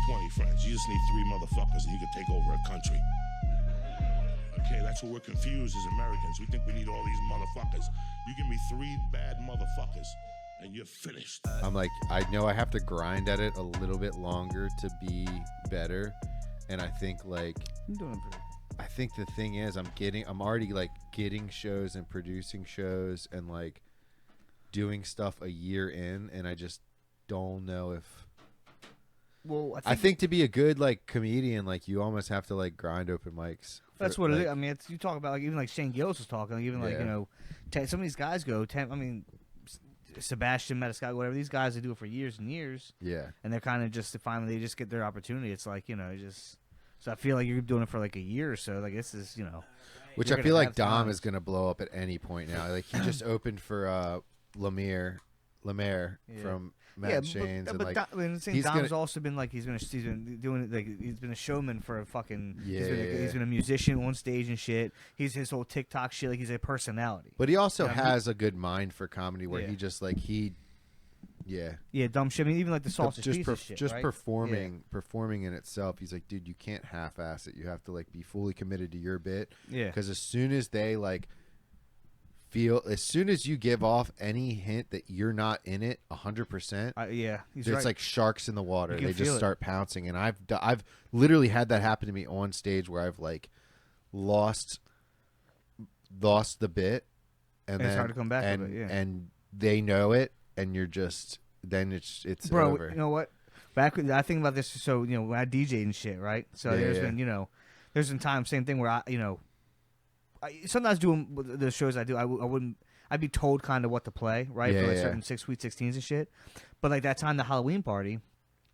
20 friends. You just need 3 motherfuckers and you can take over a country. Okay, that's what we're confused as Americans. We think we need all these motherfuckers. You give me 3 bad motherfuckers and you're finished. I'm like, I know I have to grind at it a little bit longer to be better. And I think like, I'm doing pretty. I think the thing is I'm already like getting shows and producing shows and like doing stuff a year in, and I just don't know if. Well, I think to be a good like comedian, like you almost have to like grind open mics. That's what it is. I mean, you talk about like even like Shane Gillis was talking, even like some of these guys go. I mean, Sebastian Maniscalco, whatever. These guys they do it for years and years. Yeah, and they're kind of just finally they just get their opportunity. It's like just. So I feel like you're doing it for like a year or so. Like this is which I feel like Dom is gonna blow up at any point now. Like he just opened for Lemaire from Matt Shane's, and like Dom's also been like he's been doing like he's been a showman for a fucking he's been a musician on stage and shit. He's his whole TikTok shit, like he's a personality. But he also has a good mind for comedy where he just like dumb shit. I mean, even like the sausage piece shit, just right? performing in itself. He's like, dude, you can't half-ass it. You have to like be fully committed to your bit. Yeah. Because as soon as they like as soon as you give off any hint that you're not in it 100%, it's like sharks in the water. They just start pouncing. And I've literally had that happen to me on stage where I've like lost the bit, and then it's hard to come back with it. Yeah. And they know it. And you're just then it's bro. Over. You know what? I think about this. So when I DJ'd and shit, right? So there's been times same thing where I sometimes doing the shows I do, I'd be told kind of what to play, right? For like certain 6 Sweet 16s and shit. But like that time, the Halloween party.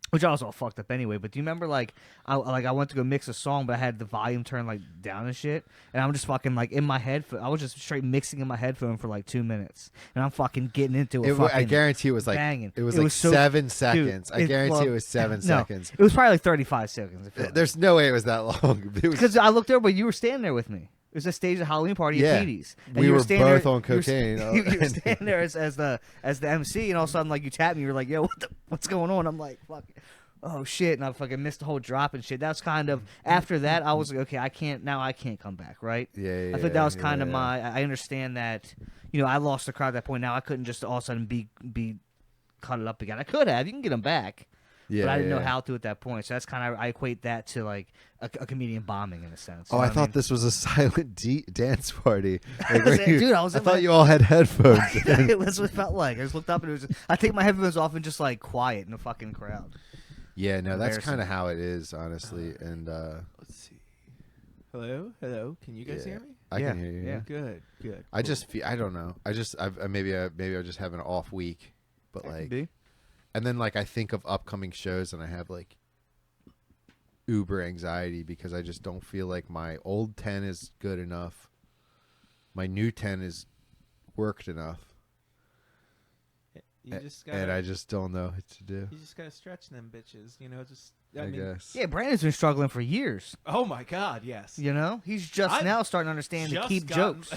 Which I was all fucked up anyway. But do you remember like I went to go mix a song, but I had the volume turned like down and shit, and I'm just fucking like in my headphone. I was just straight mixing in my headphone for like 2 minutes, and I'm fucking getting into it. I guarantee it was like banging. It was like 7 seconds. I guarantee it was 7 seconds. It was probably like 35 seconds. There's no way it was that long. Because I looked over, but you were standing there with me. It was a stage of Halloween party at Petey's. We were both on cocaine. You were standing there as the MC, and all of a sudden like you tapped me. You were like, "Yo, what's going on?" I'm like, "Fuck." Oh shit! And I fucking missed the whole drop and shit. That's kind of after that. I was like, okay, I can't come back, right? Yeah. I think that was kind of my. I understand that. I lost the crowd at that point. Now I couldn't just all of a sudden be cut it up again. I could have. You can get them back. Yeah, but I didn't know how to at that point. So that's kind of I equate that to like a comedian bombing in a sense. Oh, I thought this was a silent dance party. Like, dude, I thought you all had headphones. That's what it felt like. I just looked up and it was. I take my headphones off and just like quiet in the fucking crowd. Yeah, no, that's kind of how it is, honestly. And let's see. Hello. Can you guys hear me? I can hear you. Yeah. Good. Cool. I just feel. I don't know. Maybe I just have an off week, but like, and then like I think of upcoming shows and I have like uber anxiety because I just don't feel like my old 10 is good enough. My new 10 is worked enough. And I just don't know what to do. You just gotta stretch them bitches, I guess. Yeah, Brandon's been struggling for years. Oh my God, yes. He's just now starting to understand to keep jokes.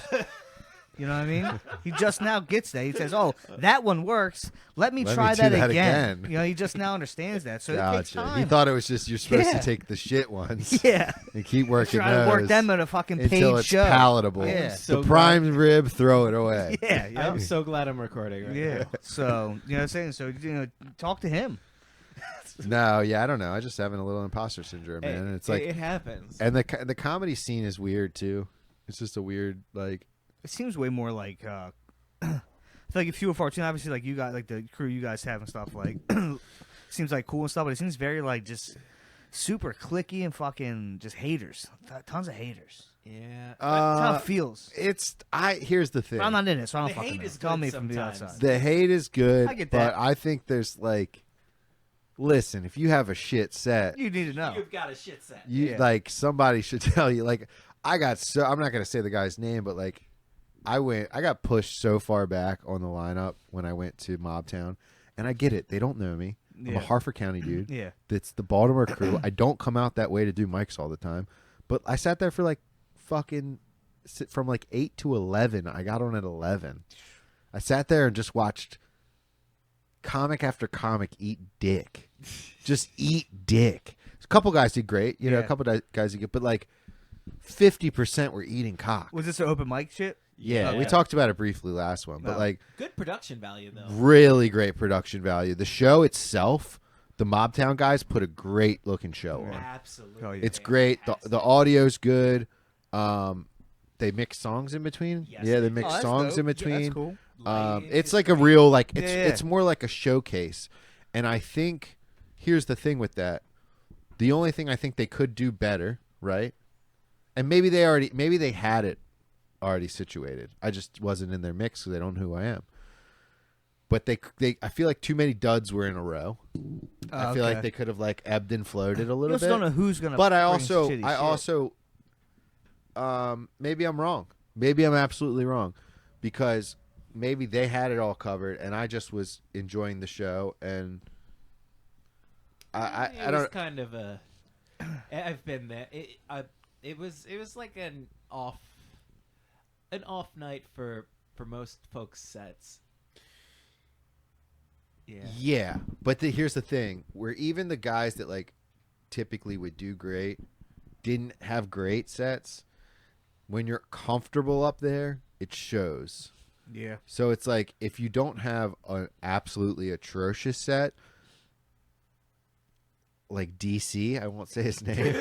You know what I mean? He just now gets that. He says, "Oh, that one works. Let me try that again." He just now understands that. So it takes time. He thought it was just you're supposed to take the shit ones. Yeah. And keep working try those. To work them at a fucking paid until it's show. Palatable. Yeah. The prime rib, throw it away. Yeah. I'm so glad I'm recording right now. So, you know what I'm saying? So, talk to him. No, I don't know. I'm just having a little imposter syndrome, man. And it's like it happens. And the comedy scene is weird too. It's just a weird like. It seems way more like. I feel like if you were 14, obviously, like you got like the crew you guys have and stuff like, seems like cool and stuff, but it seems very like just super cliquey and fucking just haters, tons of haters. Yeah, that's how it feels. Here's the thing. But I'm not in it, so I don't fucking know. Hate is Tell good me from the sometimes. outside. The hate is good, I get that. but I think there's like, listen, if you have a shit set, you need to know. You've got a shit set. Like somebody should tell you. Like I'm not gonna say the guy's name, but like. I got pushed so far back on the lineup when I went to Mobtown, and I get it. They don't know me. I'm a Harford County dude. Yeah. That's the Baltimore crew. I don't come out that way to do mics all the time, but I sat there for like fucking from like 8 to 11. I got on at 11. I sat there and just watched comic after comic eat dick. Just eat dick. A couple guys did great. You know, a couple guys did good. But like 50% were eating cock. Was this an open mic shit? Yeah, we talked about it briefly last one. But like good production value, though. Really great production value. The show itself, the Mobtown guys put a great looking show on. Absolutely. Oh, yeah. It's great. The audio's good. They mix songs in between. Yes, Yeah, they they mix that's songs dope. in between. Yeah, that's cool. It's like a real like it's Yeah. more like a showcase. And I think here's the thing with that. The only thing I think they could do better, right? And maybe they had it already situated. I just wasn't in their mix because they don't know who I am. But they I feel like too many duds were in a row. I feel like they could have like ebbed and flowed it a little You just bit. don't know who's gonna. But I bring also shitty shit. maybe I'm wrong. Maybe I'm absolutely wrong because maybe they had it all covered and I just was enjoying the show and I It don't was kind of a. I've been there. It was like an off night for most folks' sets. Yeah. Yeah, but here's the thing: where even the guys that like typically would do great didn't have great sets. When you're comfortable up there, it shows. Yeah. So it's like if you don't have an absolutely atrocious set, like DC, I won't say his name,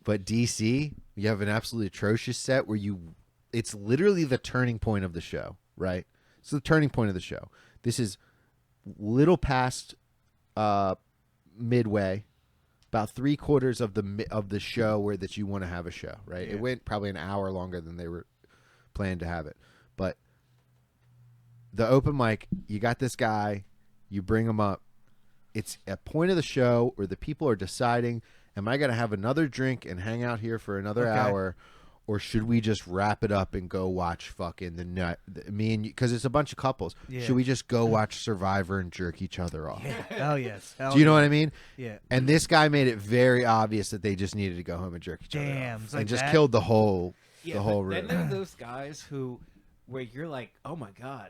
but DC, you have an absolutely atrocious set where it's literally the turning point of the show, right? It's the turning point of the show. This is little past midway, about 3/4 of the show where that you want to have a show, right? Yeah. It went probably an hour longer than they were planned to have it, but the open mic, you got this guy, you bring him up. It's a point of the show where the people are deciding, am I going to have another drink and hang out here for another hour? Or should we just wrap it up and go watch fucking me and you? Because it's a bunch of couples. Yeah. Should we just go watch Survivor and jerk each other off? Oh yes. Do you know what I mean? Yeah. And this guy made it very obvious that they just needed to go home and jerk each other Damn, off. it's like and just that? killed the whole But room. then there are those guys where you're like, oh my god,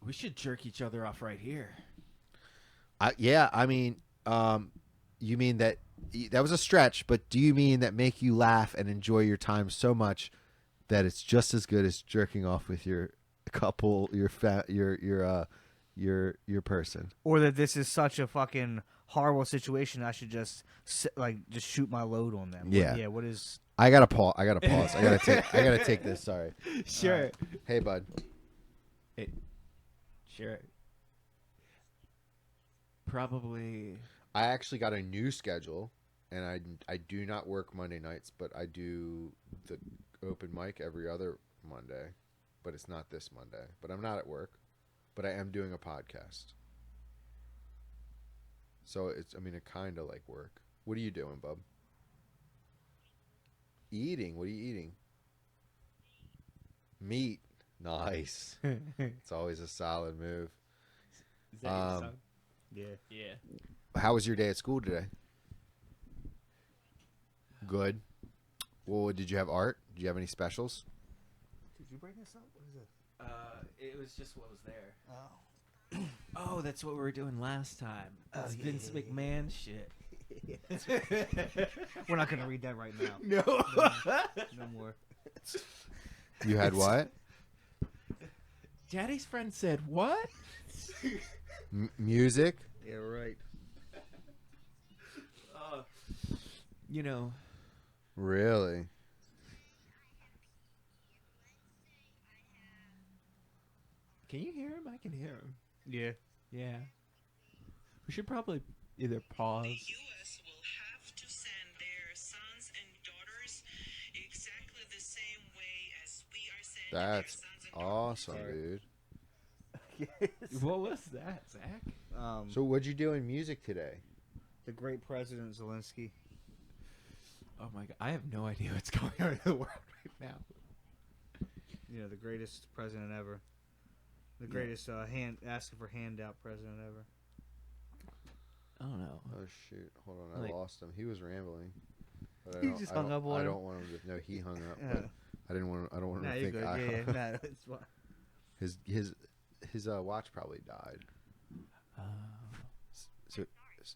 we should jerk each other off right here. I mean, you mean that was a stretch, but do you mean that make you laugh and enjoy your time so much that it's just as good as jerking off with your couple, your person? Or that this is such a fucking horrible situation, I should just just shoot my load on them. Yeah. Yeah. What is? I gotta pause. I gotta take this. Sorry. Sure. Hey, bud. Sure. Probably. I actually got a new schedule, and I do not work Monday nights, but I do the open mic every other Monday, but it's not this Monday. But I'm not at work, but I am doing a podcast. So it kind of like work. What are you doing, bub? Eating. What are you eating? Meat. Nice. It's always a solid move. Is that your son? Yeah. How was your day at school today? Good. Well, did you have art? Did you have any specials? Did you bring this up? What is it? It was just what was there. Oh. Oh, that's what we were doing last time. That's Vince McMahon shit. We're not gonna read that right now. No. No more. You had what? Daddy's friend said what? Music? Yeah, right. You know. Really? Can you hear him? I can hear him. Yeah. Yeah. We should probably either pause. The U.S. will have to send their sons and daughters exactly the same way as we are sending their That's sons and daughters. awesome, dude. What was that, Zach? So what'd you do in music today? The great President Zelensky. Oh my god, I have no idea what's going on in the world right now. You know, the greatest president ever. The greatest asking for handout president ever. I don't know. Oh shoot! Hold on, I Like- lost him. He was rambling. But He just hung up on I him? don't want him to. No, he hung up. Yeah. But I didn't want. I don't want him Nah, to you're think good. I. Yeah. Nah, it's fine. His watch probably died. So,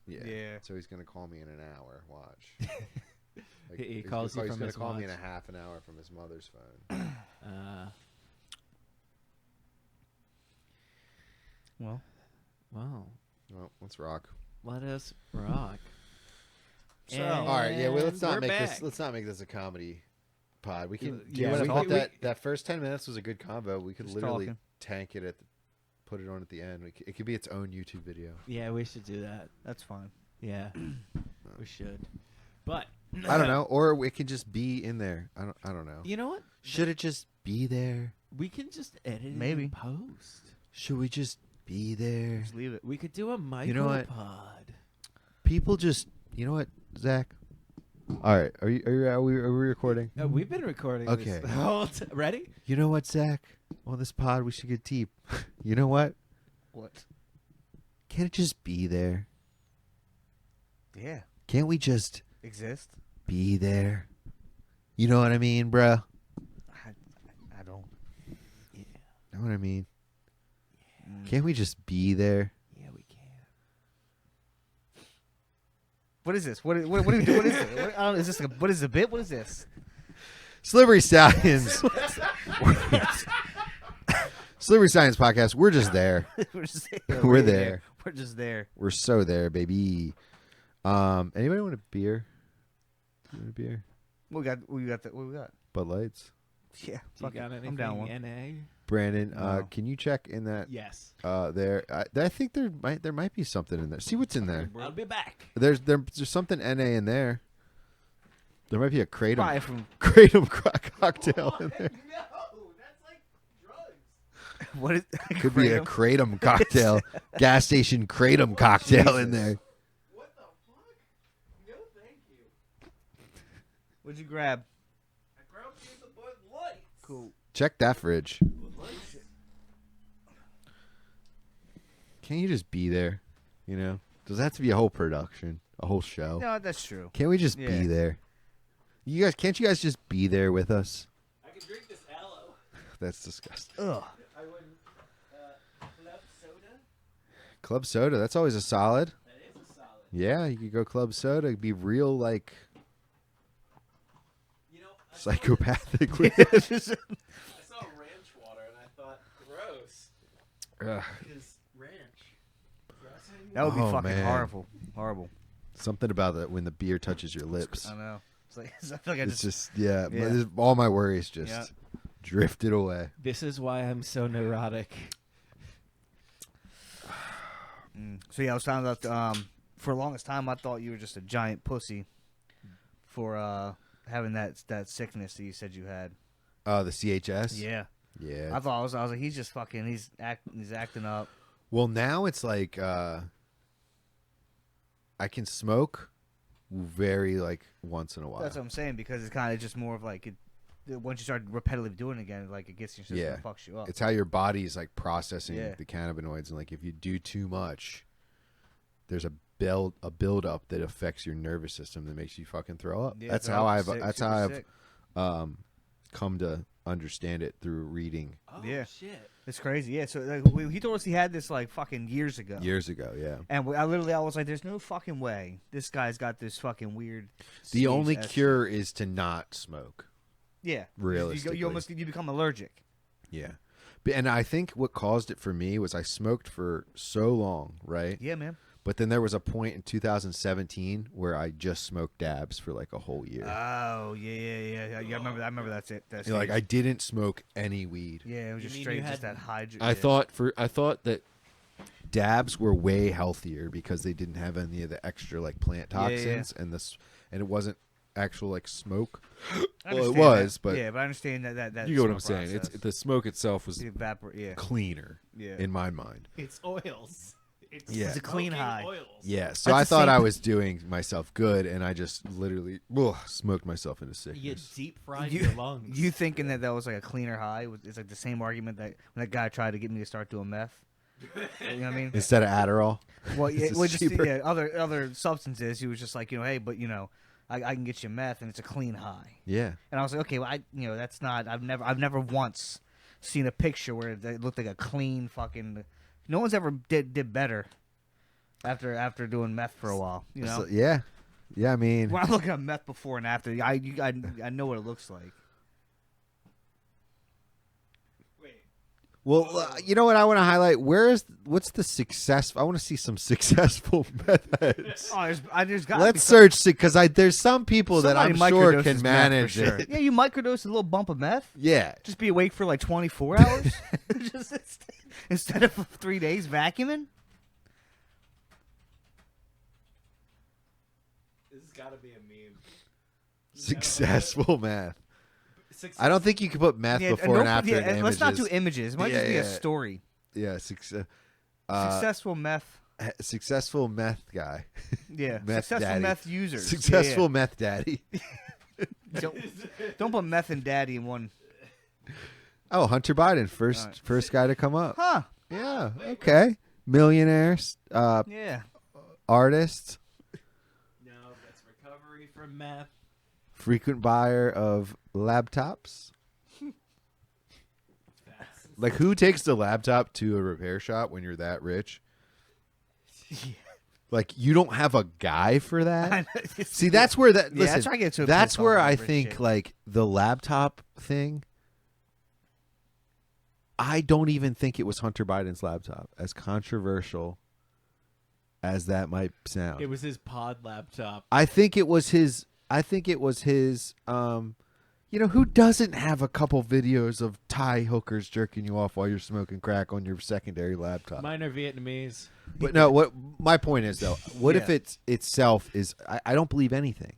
yeah. Yeah. So he's gonna call me in an hour. Watch. Like, He calls you he's from gonna his call me in watch. a half an hour from his mother's phone. Well, Wow. Well, let's rock. Let us rock. So- All right, yeah. Well, let's And not we're make back. this. Let's not make this a comedy pod. We can. Yeah, Yeah, we- that first 10 minutes was a good combo. We could Just literally talking. tank it put it on at the end. It could be its own YouTube video. Yeah, we should do that. that's fine. Yeah, we should. But I don't know, or it can just be in there. I don't know. You know what? Should it just be there? We can just edit it Maybe. in post. Should we just be there? Just leave it. We could do a micropod. You know what? People just. You know what, Zach? All right, are we recording? We've been recording. Okay. This the whole ready? You know what, Zach? On this pod, we should get deep. You know what? What? Can't it just be there? Yeah. Can't we just Exist? be there? You know what I mean, bruh? I don't. Yeah. Know what I mean? Can't we just be there? Yeah, we can. What is this? What do we do? What is it? What, I don't, is this? What is the bit? What is this? Slippery Stallions. Slippery Science Podcast. We're just there. We're just there. We're there. We're just there. We're so there, baby. Anybody want a beer? You want a beer? What we got? What we got? Bud Lights. Yeah. Do you Fuck it. got anything I'm down one. NA? Brandon, No. can you check in that? Yes. There. I think there might be something in there. See what's in there. I'll be back. There's something NA in there. There might be a Probably kratom from cocktail in there. No, that's like drugs. what is? Could be a Kratom? kratom cocktail, gas station kratom cocktail in there. What the fuck? No, thank you. What'd you grab? I grabbed you the Bud Lights. Cool. Check that fridge. Lights. Can't you just be there? You know, does that have to be a whole production, a whole show? No, that's true. Can't we just Yeah. be there? Can't you guys just be there with us? I can drink this aloe. That's disgusting. Ugh. I wouldn't. Club soda. Club soda, that's always a solid. That is a solid. Yeah, you could go club soda. It'd be real like You know, psychopathic. I saw ranch water and I thought, gross. Ugh. Because ranch. Dressing. That would be Oh, fucking man. horrible. Something about that when the beer touches your lips. I know. It's like I feel like I It's just. just yeah. Yeah. All my worries just Yeah. drifted away. This is why I'm so neurotic. So yeah, I was talking about. For the longest time, I thought you were just a giant pussy for having that sickness that you said you had. The CHS. Yeah. Yeah. I thought I was like, he's just fucking. He's acting up. Well, now it's like I can smoke very like once in a while. That's what I'm saying, because it's kind of just more of like once you start repetitively doing it again, like it gets your system Yeah. and fucks you up. It's how your body's like processing Yeah. the cannabinoids, and like if you do too much, there's a build up that affects your nervous system that makes you fucking throw up. Yeah, That's throw how up, I've sick, that's super how I've sick. come to understand it through reading Oh, Yeah. shit. It's crazy. Yeah. So he told us he had this like fucking years ago. years ago. Yeah. And I was like, "There's no fucking way this guy's got this fucking weird." The only CHS cure is to not smoke. shit. Yeah. Realistically. You become allergic. Yeah. And I think what caused it for me was I smoked for so long, right? Yeah, man. But then there was a point in 2017 where I just smoked dabs for like a whole year. Oh yeah. I remember that's it. That's Like I didn't smoke any weed. Yeah, it was You just mean straight you just had- that hydrogen. I thought that dabs were way healthier because they didn't have any of the extra like plant Yeah, yeah. toxins and it wasn't actual like smoke. I Well, it understand was, that. but yeah, but I understand that you get what I'm smoke saying. It's process. the smoke itself was The yeah. cleaner Yeah. in my mind. It's oils. It's Yeah. It's a clean smoking high. Oils. Yeah, so That's I the thought same I th- was doing myself good, and I just literally smoked myself into You sickness. deep fried You- your lungs. You thinking that was like a cleaner high? It's like the same argument that when that guy tried to get me to start doing meth. You know what I mean? Instead of Adderall. Well, It's yeah, just well, just cheaper. yeah, other substances. He was just like, hey, but I can get you meth and it's a clean high. Yeah. And I was like, okay, well, that's not. I've never once seen a picture where it looked like a clean fucking. No one's ever did better after doing meth for a while. You know. So, yeah. I mean, When I look at meth before and after, I know what it looks like. well, you know what I want to highlight? What's the success? I want to see some successful meth heads. Oh, there's got. Let's search because there's some people that I'm Somebody sure microdoses can meth manage for sure. it. Yeah, you microdose a little bump of meth. Yeah. Just be awake for like 24 hours. Just instead of 3 days vacuuming. This has got to be a meme. Successful meth. I don't think you can put meth before and after in images. Let's not do images. It might just be a Yeah. story. Yeah, Successful meth. successful meth guy. Yeah, Meth successful daddy. meth users. Successful Yeah, meth daddy. yeah. Don't put meth and daddy in one. Oh, Hunter Biden, Right. first guy to come up. Huh? Yeah, okay. Millionaires, Yeah. artists, No, that's recovery from meth. frequent buyer of laptops. Like, who takes the laptop to a repair shop when you're that rich? Like, you don't have a guy for that? See, that's where that. Yeah, Listen, that's where I get so that's pissed where off I with rich think shit. like the laptop thing. I don't even think it was Hunter Biden's laptop, as controversial as that might sound. It was his pod laptop. I think it was his. You know, who doesn't have a couple videos of Thai hookers jerking you off while you're smoking crack on your secondary laptop? Mine are Vietnamese. But no, what my point is though, what if Yeah. it's itself is? I don't believe anything,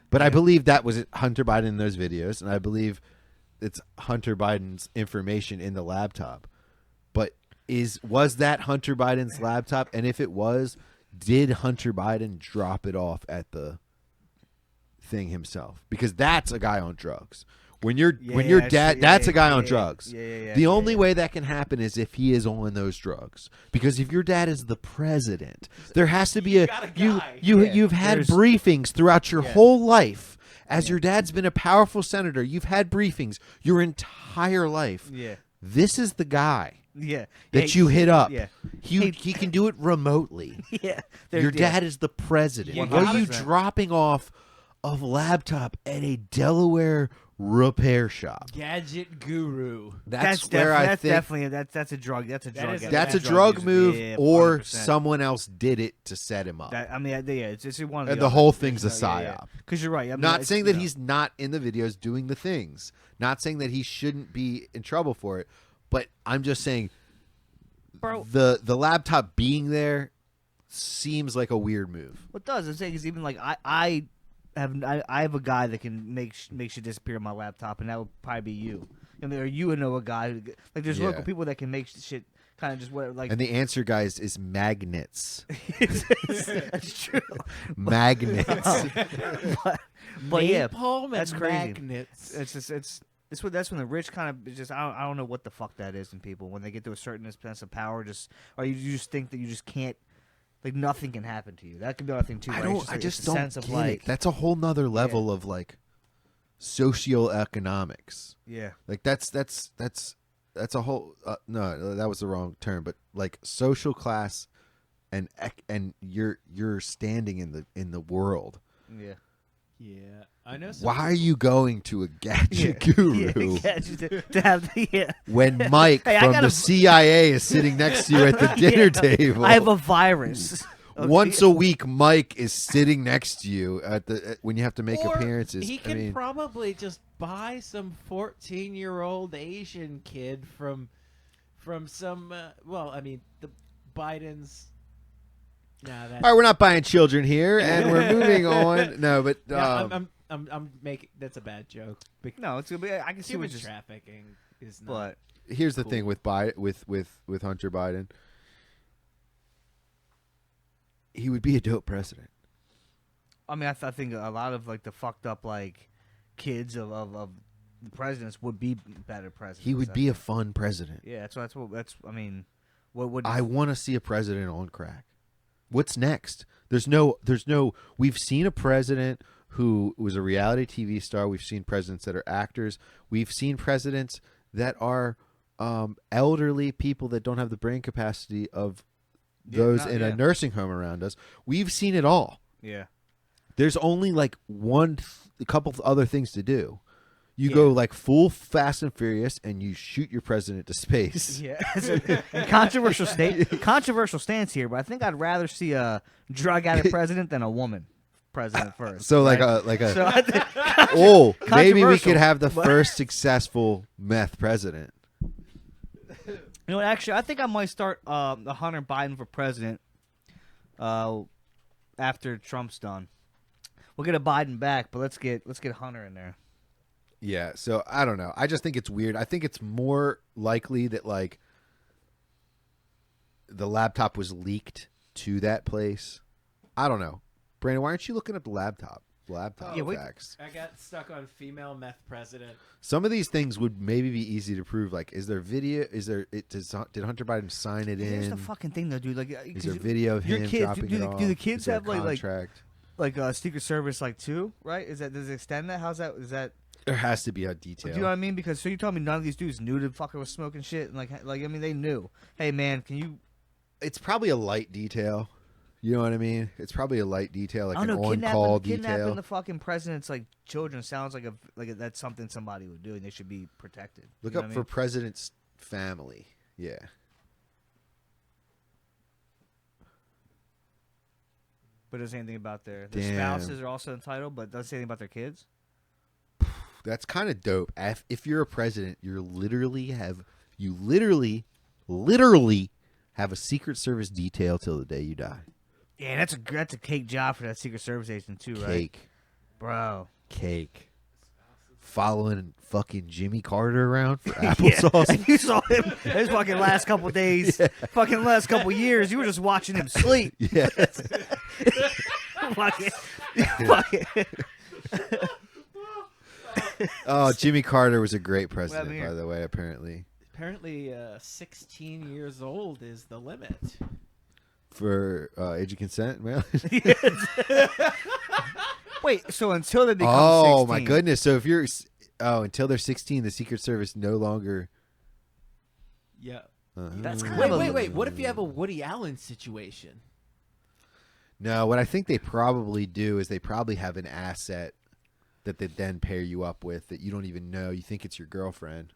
but I believe that was Hunter Biden in those videos, and I believe it's Hunter Biden's information in the laptop. But was that Hunter Biden's laptop? And if it was, did Hunter Biden drop it off at the thing himself? Because that's a guy on drugs. When your dad, that's a guy on drugs. The only way that can happen is if he is on those drugs. Because if your dad is the president, there has to be you've had briefings throughout your whole life. As your dad's been a powerful senator, you've had briefings your entire life. Yeah. This is the guy Yeah. that you hit up. Yeah. He can do it remotely. Yeah. Your dad is the president. You What are you 100%. dropping off a laptop at a Delaware repair shop? Gadget guru. That's where I think definitely that's a drug. That's a drug. is- that's a That's drug user. move, Yeah, or 100%. someone else did it to set him up. I mean, yeah, it's one of And the the other. whole thing's a Yeah, yeah. psyop. Because you're right. I mean, Not it's, saying you that know. he's not in the videos doing the things. Not saying that he shouldn't be in trouble for it. But I'm just saying, Bro. the laptop being there seems like a weird move. What does I'm saying is even like I have a guy that can make shit disappear on my laptop, and that would probably be you. I mean, or you would know a guy who, like there's Yeah. local people that can make shit kind of just whatever. Like And the answer, guys, is magnets. that's true. Magnets. But yeah, Napalm that's and crazy. magnets. it's just that's when the rich kind of just I don't know what the fuck that is in people when they get to a certain sense of power, just or you just think that you just can't, like nothing can happen to you. That could be another thing too. I right? don't. It's just, I like, just it's a don't sense of get like it. That's a whole nother level of like socioeconomics. yeah. Like that's a whole. No, that was the wrong term. But like social class, and your standing in the world. Yeah. Yeah, I know. Why are you going to a gadget guru Yeah, just to have the, when Mike Hey, I from gotta- the CIA is sitting next to you at the dinner table? I have a virus. Once a week, Mike is sitting next to you when you have to make Or appearances. He I can mean, probably just buy some 14-year-old Asian kid from some. Well, I mean, the Bidens. Nah, that. all right, we're not buying children here, and we're moving on. No, but No, I'm making that's a bad joke. No, it's gonna be. I can see Human what you're. trafficking is not. But here's the cool. thing with Hunter Biden. He would be a dope president. I mean, I think a lot of like the fucked up like kids of the presidents would be better presidents. He would be a fun president. Yeah, that's. I mean, what would I want to see a president on crack. What's next? There's no. We've seen a president who was a reality TV star. We've seen presidents that are actors. We've seen presidents that are elderly people that don't have the brain capacity of those no, in yeah. a nursing home around us. We've seen it all. Yeah. There's only like a couple of other things to do. You Yeah. go like full Fast and Furious, and you shoot your president to space. Yeah. Controversial stance here, but I think I'd rather see a drug addict president than a woman president first. So right? like a So I think, oh, maybe we could Controversial, have the but- first successful meth president. you know what? Actually, I think I might start the Hunter Biden for president after Trump's done. We'll get a Biden back, but let's get Hunter in there. Yeah, so I don't know. I just think it's weird. I think it's more likely that like the laptop was leaked to that place. I don't know. Brandon, why aren't you looking up the laptop facts? I got stuck on female meth president. Some of these things would maybe be easy to prove. Like, is there video? Did Hunter Biden sign it Here's in? the fucking thing, though, dude. Like, Is there video of your him kids, dropping do it the- off? do the kids Is there have, a like- contract? Secret Service too, right? Does it extend that? How's that? Is that? There has to be a Do detail. you know what I mean? Because so you told me none of these dudes knew the fucker was smoking shit, and like I mean they knew. Hey man, can you? It's probably a light detail. You know what I mean? It's probably a light detail, like I an don't know. on-call Kidnapping detail. the fucking president's like children sounds like that's something somebody would do, and they should be protected. Look You know up what I for mean? president's family. Yeah. But it doesn't say anything about their Damn. spouses are also entitled, but it doesn't say anything about their kids. That's kind of dope. If you're a president, you literally have a Secret Service detail till the day you die. Yeah, that's a cake job for that Secret Service agent too, right? Cake. Bro. Cake. Following fucking Jimmy Carter around for Yeah. applesauce. And you saw him his fucking last couple days, fucking last couple years. You were just watching him sleep. Yeah. Fucking. Oh, Jimmy Carter was a great president, here. by the way, apparently. Apparently, 16 years old is the limit. For age of consent, man. Wait, so until they become Oh 16, my goodness! So if you're until they're 16, the Secret Service no longer. Yeah. That's kind Wait, of wait, wait. What if you have a Woody Allen situation? No, what I think they probably do is they probably have an asset that they then pair you up with that you don't even know. You think it's your girlfriend,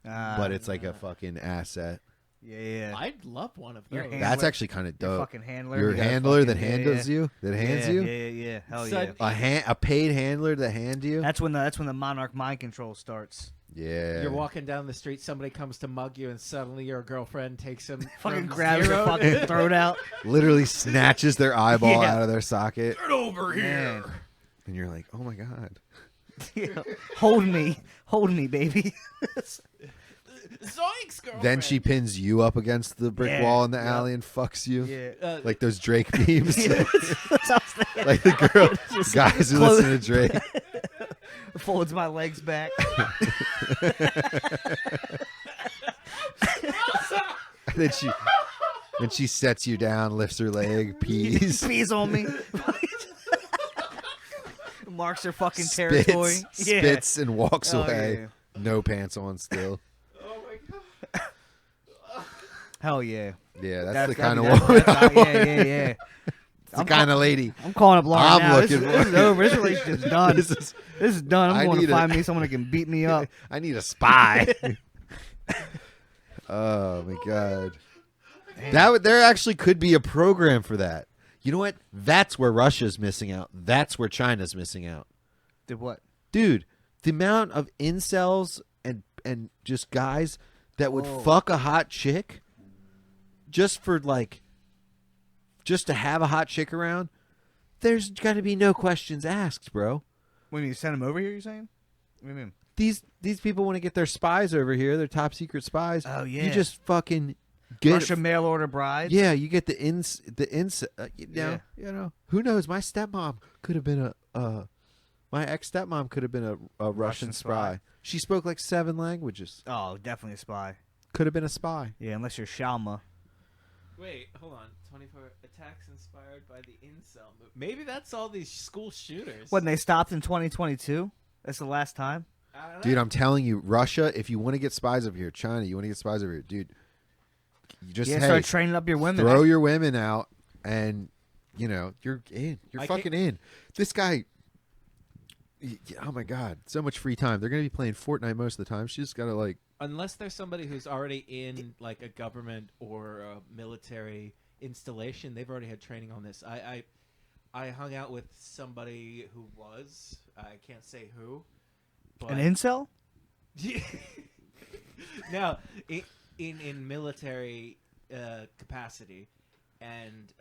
but it's like a fucking asset. Yeah. I'd love one of Your those. hand- That's Handler. actually kind of Your dope. fucking handler. Your You got a handler that fucking- handles you, that hands yeah, you, Yeah. Hell So- yeah. a paid handler that hand you. That's when the monarch mind control starts. Yeah, You're walking down the street, somebody comes to mug you, and suddenly your girlfriend takes him. Fucking from grabs your 0 fucking throat out. literally snatches their eyeball Yeah. out of their socket, Get over Man. and you're like, oh my god. Hold me, baby. Zoinks, girlfriend. Then she pins you up against the brick Yeah, wall in the yeah. alley and fucks you. Yeah. Like those Drake memes. Yeah, that's what I was thinking. Like the girl, guys who close- listen to Drake. Folds my legs back. And then she sets you down, lifts her leg, pees, Pees on me. Marks her fucking territory. spits, and walks Oh, away. yeah. No pants on still. Oh my god. Hell yeah. Yeah, that's the kind that'd of be- woman. that's- yeah. It's the kind of lady. I'm calling up Lauren I'm now. looking This for. is over. This relationship's done. This This is- is done. I'm I going need to a- find me someone that can beat me up. I need a spy. Oh my god. There actually could be a program for that. You know what? That's where Russia's missing out. That's where China's missing out. Did what? Dude, the amount of incels and just guys that would Whoa. fuck a hot chick just to have a hot chick around, there's got to be no questions asked, bro. When you send them over here, you're saying? What do you mean? These people want to get their spies over here, their top secret spies. Oh, yeah. You just fucking get Russia mail order brides? Yeah, you get the Yeah. you know, who knows? My stepmom could have been my ex stepmom could have been a Russian spy. She spoke like 7 languages. Oh, definitely a spy. Could have been a spy. Yeah, unless you're Shalma. Wait, hold on. 24 attacks inspired by the incel movement. Maybe that's all these school shooters. When they stopped in 2022? That's the last time? I don't know. Dude, I'm telling you, Russia, if you want to get spies over here, China, you want to get spies over here, dude, You just start training up your women. Throw your women out, and you're in. You're fucking in. This guy. Oh my god, so much free time. They're gonna be playing Fortnite most of the time. She just gotta like. Unless there's somebody who's already in like a government or a military installation, they've already had training on this. I hung out with somebody who was, I can't say who, but An incel? no, in military capacity, and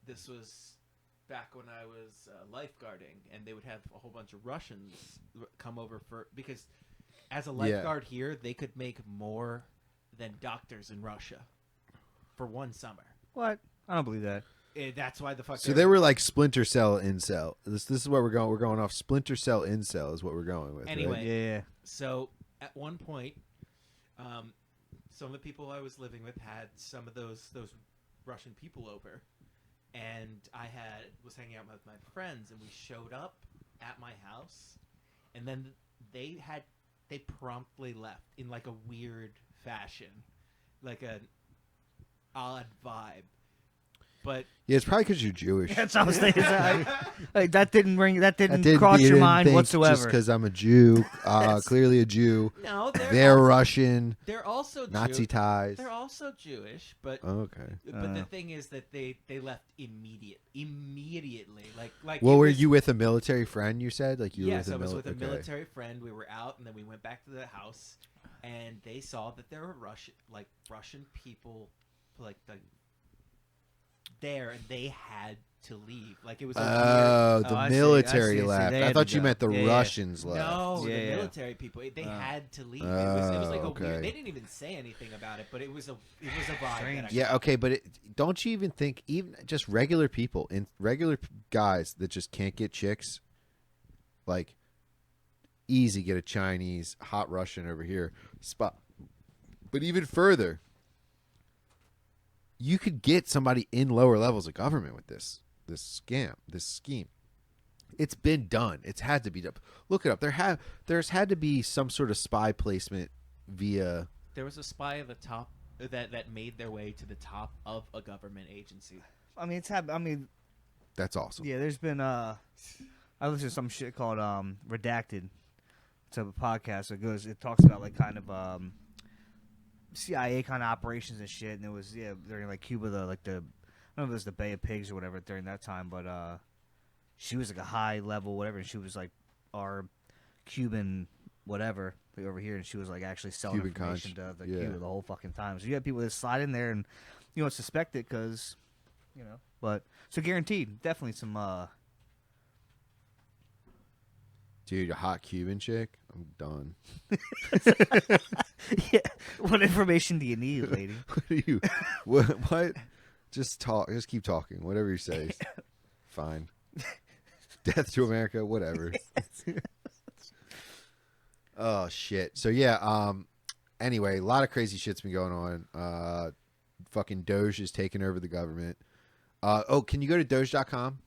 this was back when I was lifeguarding, and they would have a whole bunch of Russians come over because as a lifeguard here, they could make more than doctors in Russia for one summer. What? I don't believe that. That's why the fuck. So they were like Splinter Cell incel. This is where we're going. We're going off Splinter Cell incel is what we're going with. Anyway, right? Yeah. So at one point, some of the people I was living with had some of those Russian people over, and I was hanging out with my friends, and we showed up at my house, and then they promptly left in like a weird fashion, like an odd vibe. But yeah, it's probably because you're Jewish. That's what I was thinking. Like, that didn't cross your mind whatsoever. Just because I'm a Jew, clearly a Jew. No, they're Russian. They're also Nazi ties. They're also Jewish, but okay. But the thing is that they left immediately. Like. Well, were you with a military friend? You said like you were yes, with I was with a military friend. We were out, and then we went back to the house, and they saw that there were Russian people, there, and they had to leave. Like it was. The military left. I thought you meant the Russians left. No, the military people. They had to leave. It was like a weird. They didn't even say anything about it, but it was a vibe. Yeah, okay, but don't you even think even just regular people, regular guys that just can't get chicks, like easy get a Chinese hot Russian over here spot, but even further. You could get somebody in lower levels of government with this scheme. It's been done. It's had to be done. Look it up. There's had to be some sort of spy placement via. There was a spy at the top that made their way to the top of a government agency. I mean, that's awesome. Yeah, there's been I listened to some shit called Redacted. It's a podcast. It talks about like kind of CIA kind of operations and shit, and it was during like Cuba, I don't know if it was the Bay of Pigs or whatever during that time, but she was like a high level whatever, and she was like our Cuban whatever like over here, and she was like actually selling Cuban information to Cuba the whole fucking time. So you had people that slide in there and suspect it because but so guaranteed definitely some Dude, a hot Cuban chick? I'm done. Yeah. What information do you need, lady? What do you? What? Just talk. Just keep talking. Whatever you say. Fine. Death to America. Whatever. Oh shit. So yeah. Anyway, a lot of crazy shit's been going on. Fucking Doge is taking over the government. Can you go to Doge.com?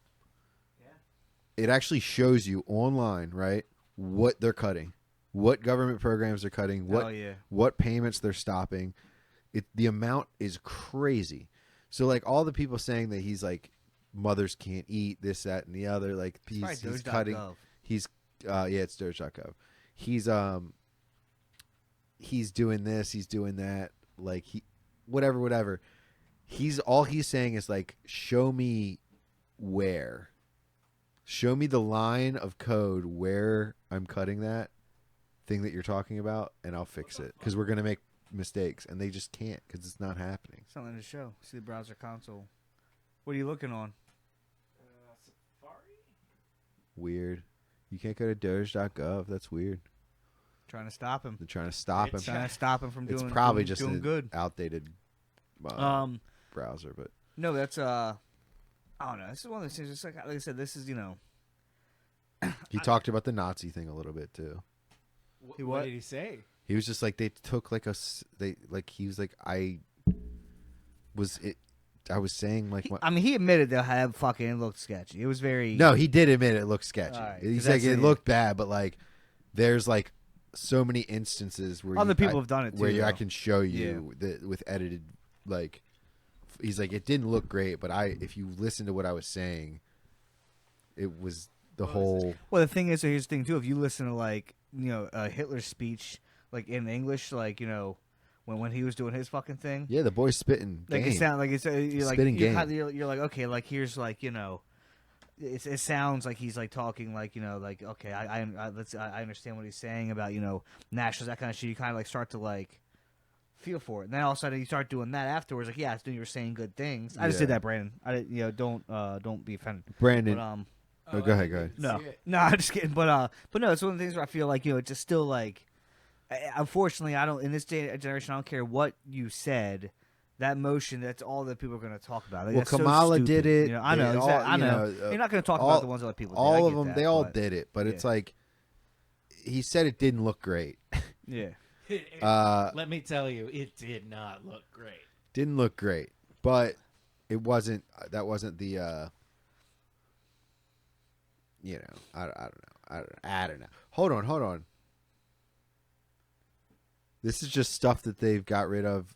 It actually shows you online, right, what they're cutting, what government programs they're cutting, what payments they're stopping. The amount is crazy. So, like, all the people saying that he's, like, mothers can't eat, this, that, and the other, like, he's cutting. It's Doge.gov. He's doing this, he's doing that, like, whatever. All he's saying is, like, show me where. Show me the line of code where I'm cutting that thing that you're talking about, and I'll fix it. Because we're going to make mistakes, and they just can't because it's not happening. Something to show. See the browser console. What are you looking on? Safari? Weird. You can't go to Doge.gov. That's weird. Trying to stop him. They're trying to stop him. Trying to stop him from doing. It's probably just doing an good. outdated browser, but no, that's I don't know. This is one of those things. It's like I said, this is He talked about the Nazi thing a little bit too. What did he say? He was just like they took like he was like I was saying like what, I mean he admitted that it fucking looked sketchy. It was very No, he did admit it looked sketchy. Right, He's like it looked bad, but like there's like so many instances where other people have done it too. Where I can show you that with edited like, he's like, it didn't look great, but if you listen to what I was saying, it was the whole. Well, the thing is, so here's the thing too. If you listen to like Hitler's speech, like in English, like when he was doing his fucking thing, Yeah, the boy's spitting. like game. it sounds like it's you're like Spitting game. you're like okay, like here's like it sounds like he's like talking like like okay, I understand what he's saying about nationals, that kind of shit. You kind of like start to like feel for it, and then all of a sudden you start doing that afterwards. Like yeah, you were saying good things. I just did that, Brandon. I don't be offended, Brandon. But, go ahead. no, I'm just kidding. But no, it's one of the things where I feel like it's just still like, unfortunately, I don't in this generation. I don't care what you said. That motion, that's all that people are going to talk about. Like, Well, Kamala did it. I know. All, I know. You're not going to talk about the ones other people did. All of them, they all did it. But it's like, he said it didn't look great. Yeah. Let me tell you, it did not look great. Didn't look great. But it wasn't, that wasn't the, I don't know. Hold on. This is just stuff that they've got rid of.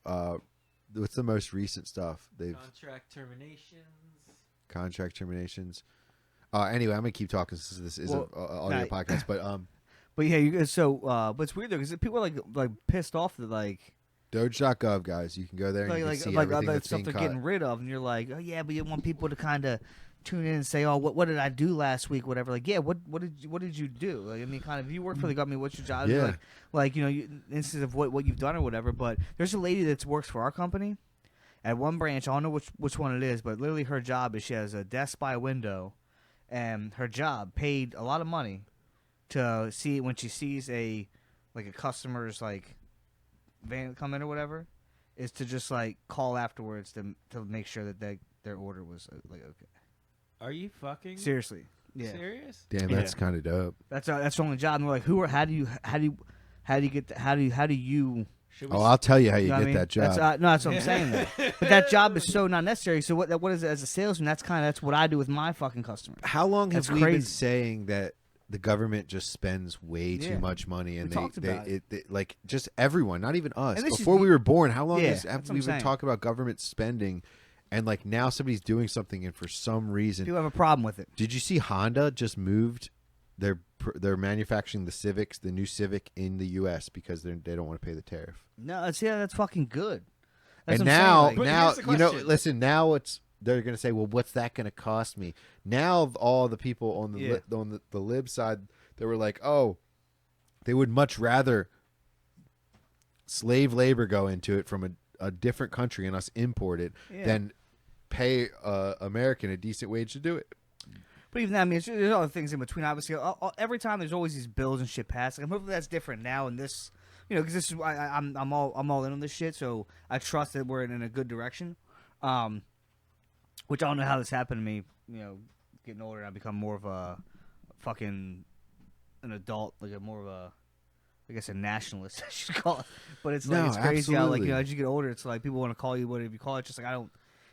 What's the most recent stuff? Contract terminations. Anyway, I'm gonna keep talking since this is an audio podcast. But yeah, but it's weird though because people are like pissed off that like Doge.gov guys, you can go there and you can see everything that's stuff being they're getting rid of, and you're like, oh yeah, but you want people to kind of tune in and say, oh, what did I do last week, whatever. Like, yeah, what did you do? Like, I mean, kind of, if you work for the government, what's your job? Yeah. Like instead of what you've done or whatever. But there's a lady that works for our company at one branch. I don't know which one it is, but literally her job is she has a desk by a window, and her job paid a lot of money to see when she sees a customer's like van come in or whatever, is to just like call afterwards to make sure that their order was like okay. Are you fucking seriously? Yeah. Serious? Damn, that's kind of dope. That's the only job. And we're like, how do you get how do you? I'll tell you how you know get that job. That's what I'm saying. Though. But that job is so not necessary. So what is it as a salesman? That's what I do with my fucking customers. How long have we crazy. been saying that the government just spends way too much money, and they like just everyone, not even us. Before we were born, how long have we been talking about government spending? And like now somebody's doing something, and for some reason people have a problem with it. Did you see Honda just moved they're manufacturing the new Civic in the U.S. because they don't want to pay the tariff? No, that's fucking good. That's and now listen, now they're going to say, well, what's that going to cost me? Now all the people on the lib side, they were like, oh, they would much rather slave labor go into it from a different country and us import it than pay American a decent wage to do it. But even that, I mean, there's other things in between. Obviously, every time there's always these bills and shit passed. Like, hopefully that's different now. And this, because this is I'm all in on this shit. So I trust that we're in a good direction. Which I don't know how this happened to me. Getting older, and I become more of a fucking an adult, like more of a. I guess a nationalist, I should call it. But it's like, it's crazy how, like, as you get older, it's like people want to call you whatever you call it. Just like, it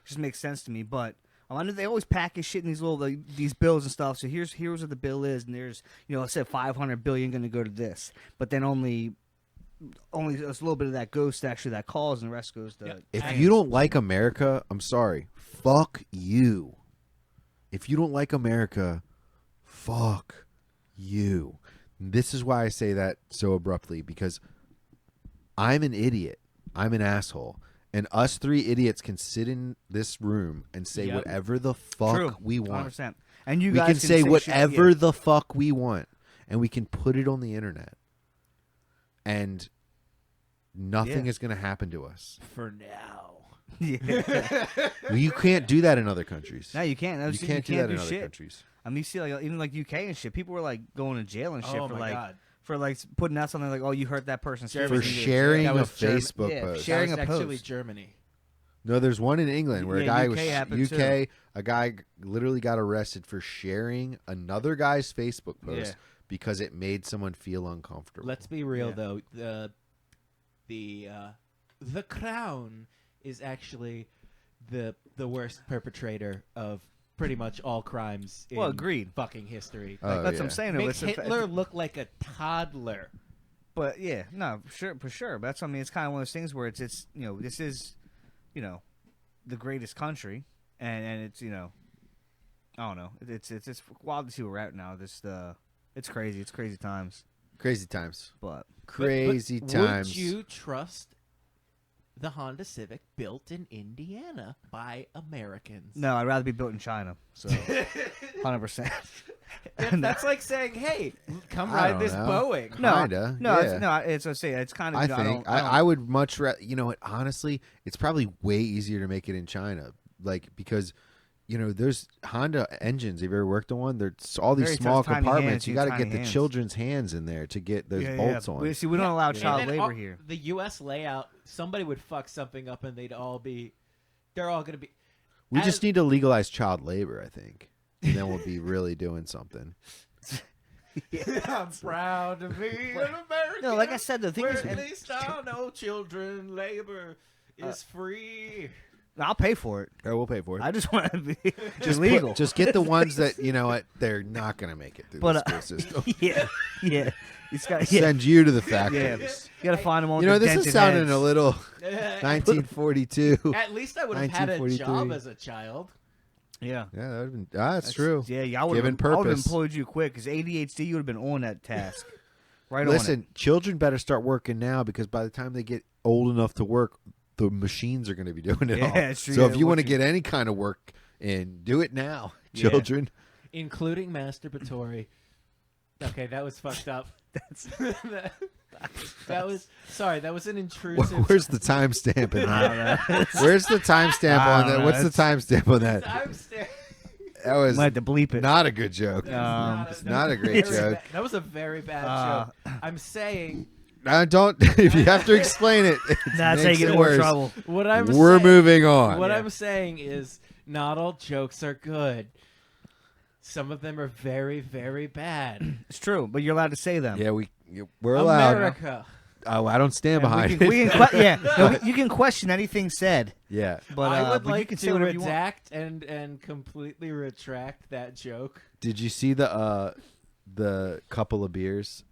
just makes sense to me. But I know they always package shit in these little, these bills and stuff. So here's what the bill is. And there's, I said $500 billion going to go to this. But then only a little bit of that goes to actually that cause, and the rest goes to. If you don't like America, I'm sorry. Fuck you. If you don't like America, fuck you. This is why I say that so abruptly, because I'm an idiot. I'm an asshole. And us three idiots can sit in this room and say whatever the fuck we want. 100%. And you we guys can say whatever shit, the fuck we want. And we can put it on the internet. And nothing is going to happen to us. For now. Well, you can't do that in other countries. No, you can't. You can't do that in other countries. I mean, you see, like even like UK and shit, people were like going to jail and shit for God. Putting out something like, "Oh, you hurt that person's for sharing a Facebook post." Sharing that was a post. Actually, Germany. No, there's one in England where a guy was UK. A guy literally got arrested for sharing another guy's Facebook post because it made someone feel uncomfortable. Let's be real though. The Crown is actually the worst perpetrator of pretty much all crimes in agreed. Fucking history. That's what I'm saying. Makes Hitler look like a toddler. But for sure. But that's, I mean, it's kind of one of those things where it's this is the greatest country, and it's I don't know. It's wild to see where we're at now. It's crazy. It's crazy times. Crazy times. But Crazy but times. Would you trust the Honda Civic built in Indiana by Americans? no, I'd rather be built in China. So 100%. That's like saying, "Hey, come I ride don't this know. Boeing." No, Kinda, no, yeah. it's it's kind of. I think I would much rather. You know what? Honestly, it's probably way easier to make it in China, like because. There's Honda engines. Have you ever worked on one? There's all these Very small tiny compartments. hands, You got to tiny get the hands. children's hands in there to get those bolts on. See, we don't allow And child then labor all- here. The U.S. layout, somebody would fuck something up, and they're all going to be. We As- just need to legalize child labor, I think, and then we'll be really doing something. I'm proud to be an American. No, like I said, the thing where is, at least I know children labor is free. I'll pay for it. Oh, we'll pay for it. I just want to be just legal. just get the ones that what they're not going to make it through the school system. yeah. It's got Send you to the Yeah, factories. you gotta find them all. This is dented sounding heads. a little 1942. At least I would have had a 1943. job as a child. Yeah, Yeah, that would've been, that's true. Yeah, I would Given have purpose. employed you quick because ADHD, you would have been on that task. Right Listen, children better start working now because by the time they get old enough to work, the machines are going to be doing it Yeah, all. it's true. So Yeah, if you want to what get any kind of work in, do it now, Yeah. children. Including masturbatory. Okay, that was fucked up. That was an intrusive. Where's the timestamp in that? Where's the timestamp on that? What's the timestamp on that? That was Might have to bleep it. not a good joke. It's not a great joke. That was a very bad joke. I'm saying Don't. If you have to explain it, it That's makes taking it more worse. trouble. what I'm We're saying, moving on. What I'm saying is not all jokes are good. Some of them are very, very bad. It's true, but you're allowed to say them. Yeah, we're allowed. America. Oh, I don't stand And behind we it. can you can question anything said, Yeah. but I would but you like can to say whatever you want. redact and completely retract that joke. Did you see the couple of beers?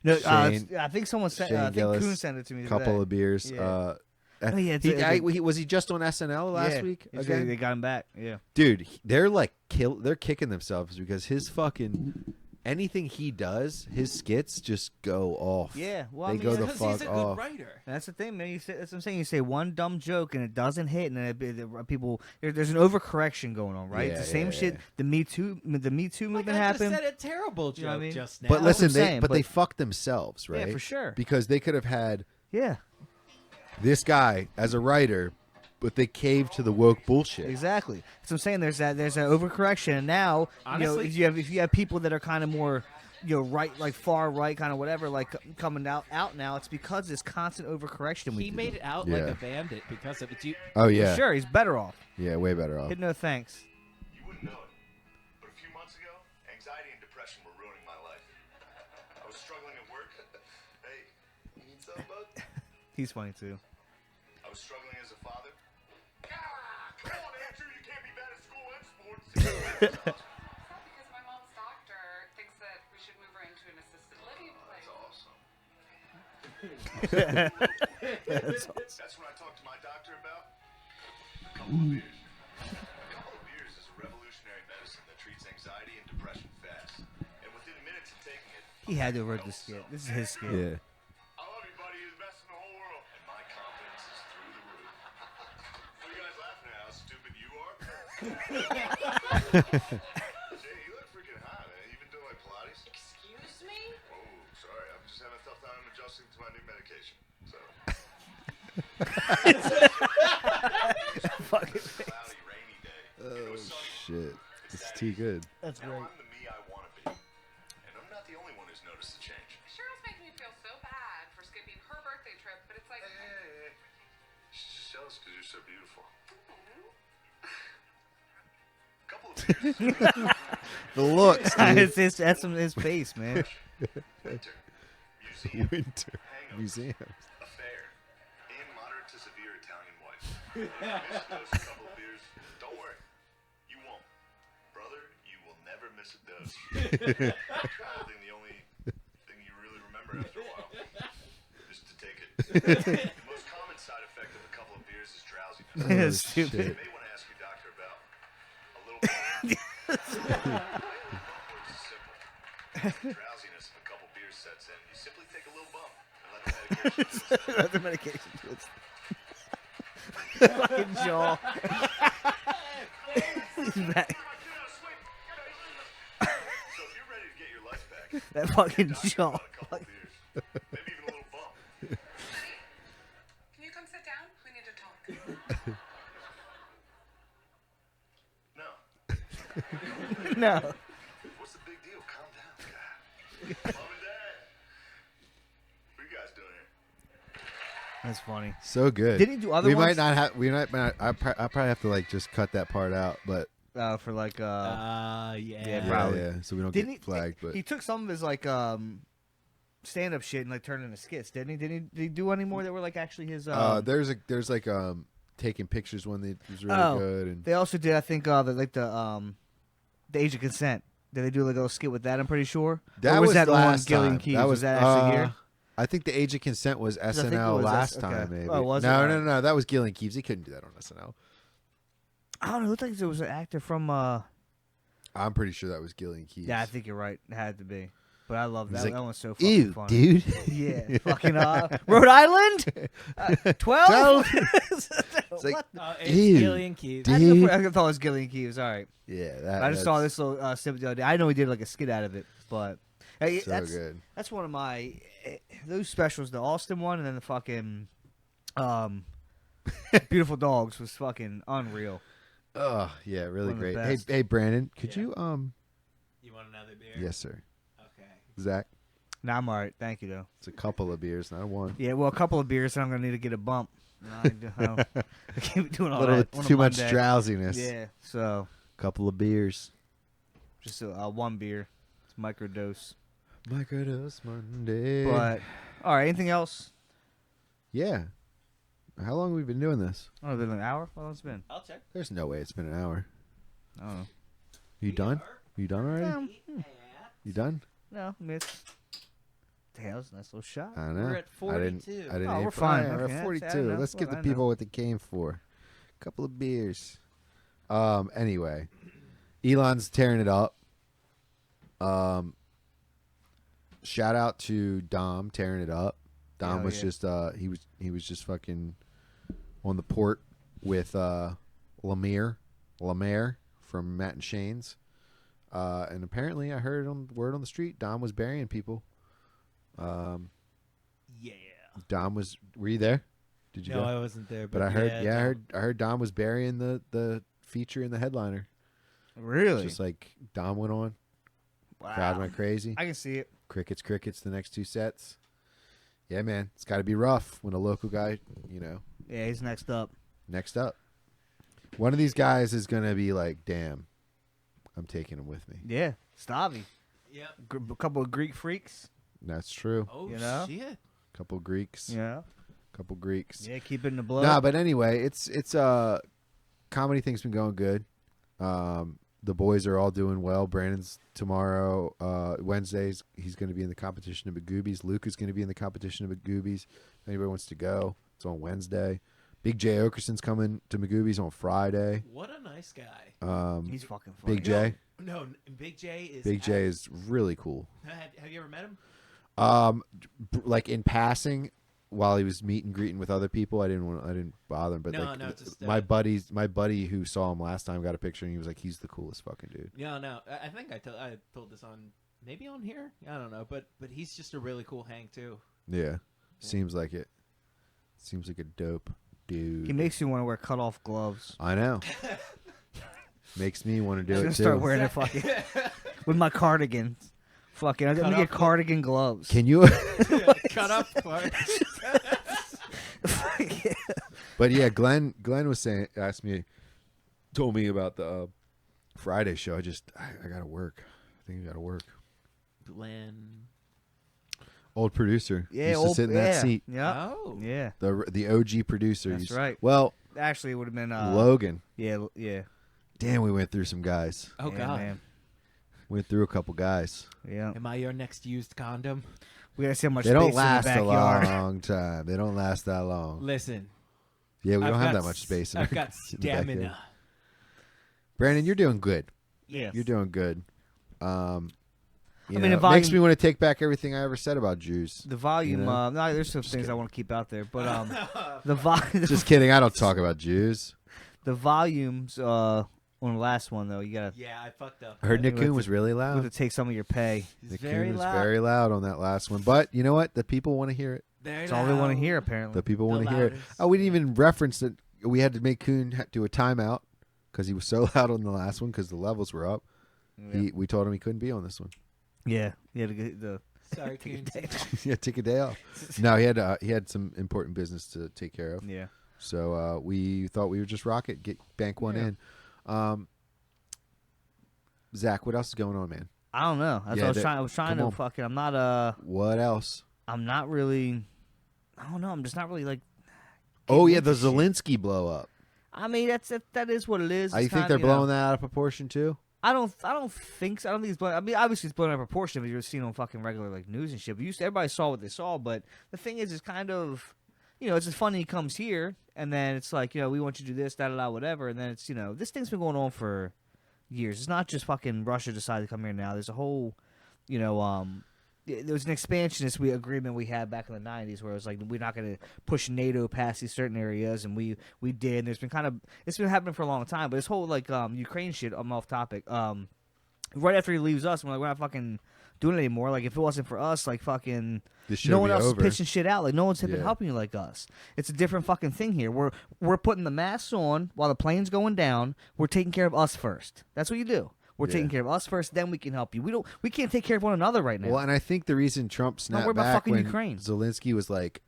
No, Shane- I think someone sent. Shane I think Gillis, Kuhn sent it to me. Couple today. of beers. Yeah. Was Was he just on SNL last week? They got him back. Yeah. Dude, they're like they're kicking themselves because his fucking anything he does, his skits just go off. Yeah, well, they I mean, go the Because fuck he's a off. good writer. That's the thing, man. That's what I'm saying. You say one dumb joke and it doesn't hit, and then people there's an overcorrection going on, right? Yeah, It's the same yeah, shit. yeah. The Me Too movement I just happened. said a terrible joke You know what I mean? just now. But That's what listen, I'm saying, but they but- fucked themselves, right? Yeah, for sure. Because they could have had Yeah, this guy as a writer, but they caved to the woke bullshit. exactly. That's what I'm saying. There's that overcorrection, and now Honestly- if you have people that are kind of more right, like far right, kind of whatever, like coming out now, it's because of this constant overcorrection. he made it out like a bandit because of it. Oh yeah, Sure, he's better off. yeah, way better off. Hit no thanks. You wouldn't know it, but a few months ago, anxiety and depression were ruining my life. I was struggling at work. Hey, you need something, bud? He's funny too. I was struggling as a father. Come on, Andrew, you can't be bad at school and sports. Because my mom's doctor thinks that we should move her into an assisted living place. That's what I talked to my doctor about. A couple of beers. A couple of beers is a revolutionary medicine that treats anxiety and depression fast. And within minutes of taking it, He had to have wrote this skit. This is his skit. Yeah. I love you, buddy. You're the best in the whole world. And my confidence is through the roof. What are you guys laughing at? How stupid you are? Jay, you look freaking hot, man. You been doing like Pilates? Excuse me? Oh, sorry. I'm just having a tough time adjusting to my new medication. So. Fucking Cloudy, rainy day. Oh shit, it's too good. That's Now great. I'm the me I want to be. And I'm not the only one who's noticed the change. It sure is making me feel so bad for skipping her birthday trip, but it's like, Hey. She's just jealous because you're so beautiful. A couple of beers. The looks, dude. That's his face, man. Winter. Museum. Winter Hangover. museum. Affair. And moderate to severe Italian wife. Miss those couple of beers. Don't worry. You won't. Brother, you will never miss a dose. I think the only thing you really remember after a while is to take it. The most common side effect of a couple of beers is It's stupid. shit. You may want to ask your doctor about a little bump. Simple. Drowsiness and a couple beers sets in. You simply take a little bump and let the medication do its thing. The medication to its fucking jaw. He's back. So if you're ready to get your life back, That fucking doctor jaw. about a couple beers. Maybe even a little bump. Can you come sit down? We need to talk. No. No. What's the big deal? Calm down. God. Mom and Dad. What are you guys doing here? That's funny. So good. Didn't he do other we ones? might not have. We might. I probably have to like just cut that part out, but For like Yeah. Yeah, yeah, probably. yeah. So we don't Didn't get flagged. But he took some of his like stand up shit and like turned into skits, didn't he? Did he do any more that were like actually his there's like taking pictures one that was really good, and they also did I think the Age of Consent. Did they do like a little skit with that? I'm pretty sure. that Or was that last on Gillian time. Keys? That was that actually here? I think the Age of Consent was I think it SNL was last okay. time, maybe. Oh, was it? no, Alright. no, that was Gillian Keeves. He couldn't do that on SNL. I don't know. It looked like there was an actor from. I'm pretty sure that was Gillian Keeves. Yeah, I think you're right. It had to be. But I love He's that. like, That one's so fucking Ew, funny. dude. Yeah, fucking Rhode Island. 12. It's like, What? It's Ew, Gillian Keys. dude. I thought it was Gillian Keys. All right. Yeah, that, I just saw that's this little snippet the other day. I know he did like a skit out of it, but hey, so that's good. that's one of my those specials. The Austin one and then the fucking Beautiful Dogs was fucking unreal. Oh, yeah, really One of the great. Hey, best. hey, Brandon, could Yeah. you You want another beer? Yes, sir. Okay. Zach, Nah, I'm all right. Thank you though. it's a couple of beers, not one. Yeah, well, a couple of beers, and I'm gonna need to get a bump. I can't be doing A all little that. bit on a too much Monday. drowsiness. Yeah, so Couple of beers. just one beer. It's microdose. Microdose Monday. But all right, anything else? yeah. How long have we been doing this? Oh, it's been an hour. How long it's been? I'll check. There's no way it's been an hour. I don't know. You done? You done already? You done? No, I mean, it's damn, that was a nice little shot. I know. We're at I didn't. 42. I didn't. Oh, aim we're for- fine. yeah, we're Okay, at I 42. know. Let's give Look, the I people know. what they came for. A couple of beers. Anyway, Elon's tearing it up. Shout out to Dom tearing it up. Dom Hell was yeah. just he was just fucking on the port with Lemaire from Matt and Shane's. And apparently I heard on word on the street Dom was burying people. Yeah. Dom was were you there? Did you No, go? I wasn't there. But I heard yeah, I heard Dom was burying the feature in the headliner. Really? Just like Dom went on. Wow. Crowd went crazy. I can see it. Crickets the next two sets. Yeah, man. It's got to be rough when a local guy, Yeah, he's next up. next up. One of these guys is going to be like, damn, I'm taking him with me. Yeah, Stavi. Yep. A couple of Greek freaks. That's true. Oh, You know? shit. Couple Greeks. Yeah. Couple Greeks. Yeah, keep it in the blood. Nah, but anyway, it's comedy thing's been going good. The boys are all doing well. Brandon's tomorrow, Wednesdays. He's going to be in the competition of Magoobies. Luke is going to be in the competition of Magoobies. If anybody wants to go, it's on Wednesday. Big J Okerson's coming to Magoobies on Friday. What a nice guy. He's fucking funny. Big J. No, Big J is. Big J is really cool. Have you ever met him? Like in passing, while he was meet and greeting with other people, I didn't bother him. But No, like no, just, my buddy who saw him last time got a picture and he was like, he's the coolest fucking dude. No. I think I told this on maybe on here. I don't know, but he's just a really cool hang too. Yeah, seems like it. Seems like a dope dude. He makes you want to wear cut-off gloves. I know. Makes me want to do I'm it gonna too. start wearing it fucking with my cardigan. Fucking, I'm gonna Cut get off cardigan gloves. Can you? Cut up. But yeah, Glenn was told me about the Friday show. I gotta work. I think I gotta work. Glenn. Old producer. Yeah, used to sit in that seat. Yeah, Oh. yeah. The OG producer. That's right. Well, Actually, it would have been Logan. Yeah. Damn, we went through some guys. Oh Yeah, God. man. Went through a couple guys. Yeah. Am I your next used condom? We gotta see how much They don't space last in a the backyard. long time. They don't last that long. Listen. Yeah, we I've don't have got that much space. I've got in the backyard. stamina. Brandon, you're doing good. Yes. You're doing good. I mean, the it makes volume- me want to take back everything I ever said about Jews. The volume. You know? No, there's some things I want to keep out there, but the volume. Just kidding. I don't talk about Jews. The volumes on the last one though, you gotta. Yeah, I fucked up. I heard Nick You have Coon to- was really You have to loud. take some of your pay. He's Nick very Coon was loud. very loud on that last one. But you know what? The people want to hear it. Very That's all they want to loud. hear, apparently. The people The want to hear it. loudest. Oh, we didn't even reference that. We had to make Coon do a timeout because he was so loud on the last one because the levels were up. Yeah. We told him he couldn't be on this one. Yeah, yeah. The Sorry, Coon. Yeah, take a day off. No, he had some important business to take care of. yeah. So we thought we would just rock it, get bank one Yeah. in. Zach, what else is going on, man? I don't know. That's Yeah, what I was trying come to on. fucking. I'm not. What else? I'm not really. I don't know. I'm just not really like. Oh getting yeah, the into shit. Zelensky blow up. I mean, that is what it is. You It's think kinda, they're you blowing know, that out of proportion too? I don't think so. I don't think it's blown. I mean, obviously it's blown out of proportion if you're seeing on fucking regular like news and shit. But everybody saw what they saw. But the thing is, it's kind of, it's just funny. He comes here and then it's like, we want you to do this, da da da, whatever. And then it's, this thing's been going on for years. It's not just fucking Russia decided to come here now. There's a whole, there was an expansionist agreement we had back in the 90s where it was like we're not going to push NATO past these certain areas, and we did. And there's been it's been happening for a long time. But this whole like Ukraine shit, I'm off topic. Right after he leaves us, we're like, we're not fucking doing it anymore. Like if it wasn't for us, like fucking This should no be one else over. is pitching shit out. Like no one's been Yeah. helping you like us. It's a different fucking thing here. We're putting the masks on while the plane's going down. We're taking care of us first. That's what you do. We're Yeah. taking care of us first, then we can help you. We can't take care of one another right now. Well, and I think the reason Trump snapped worry about back fucking when Ukraine. Zelensky was like,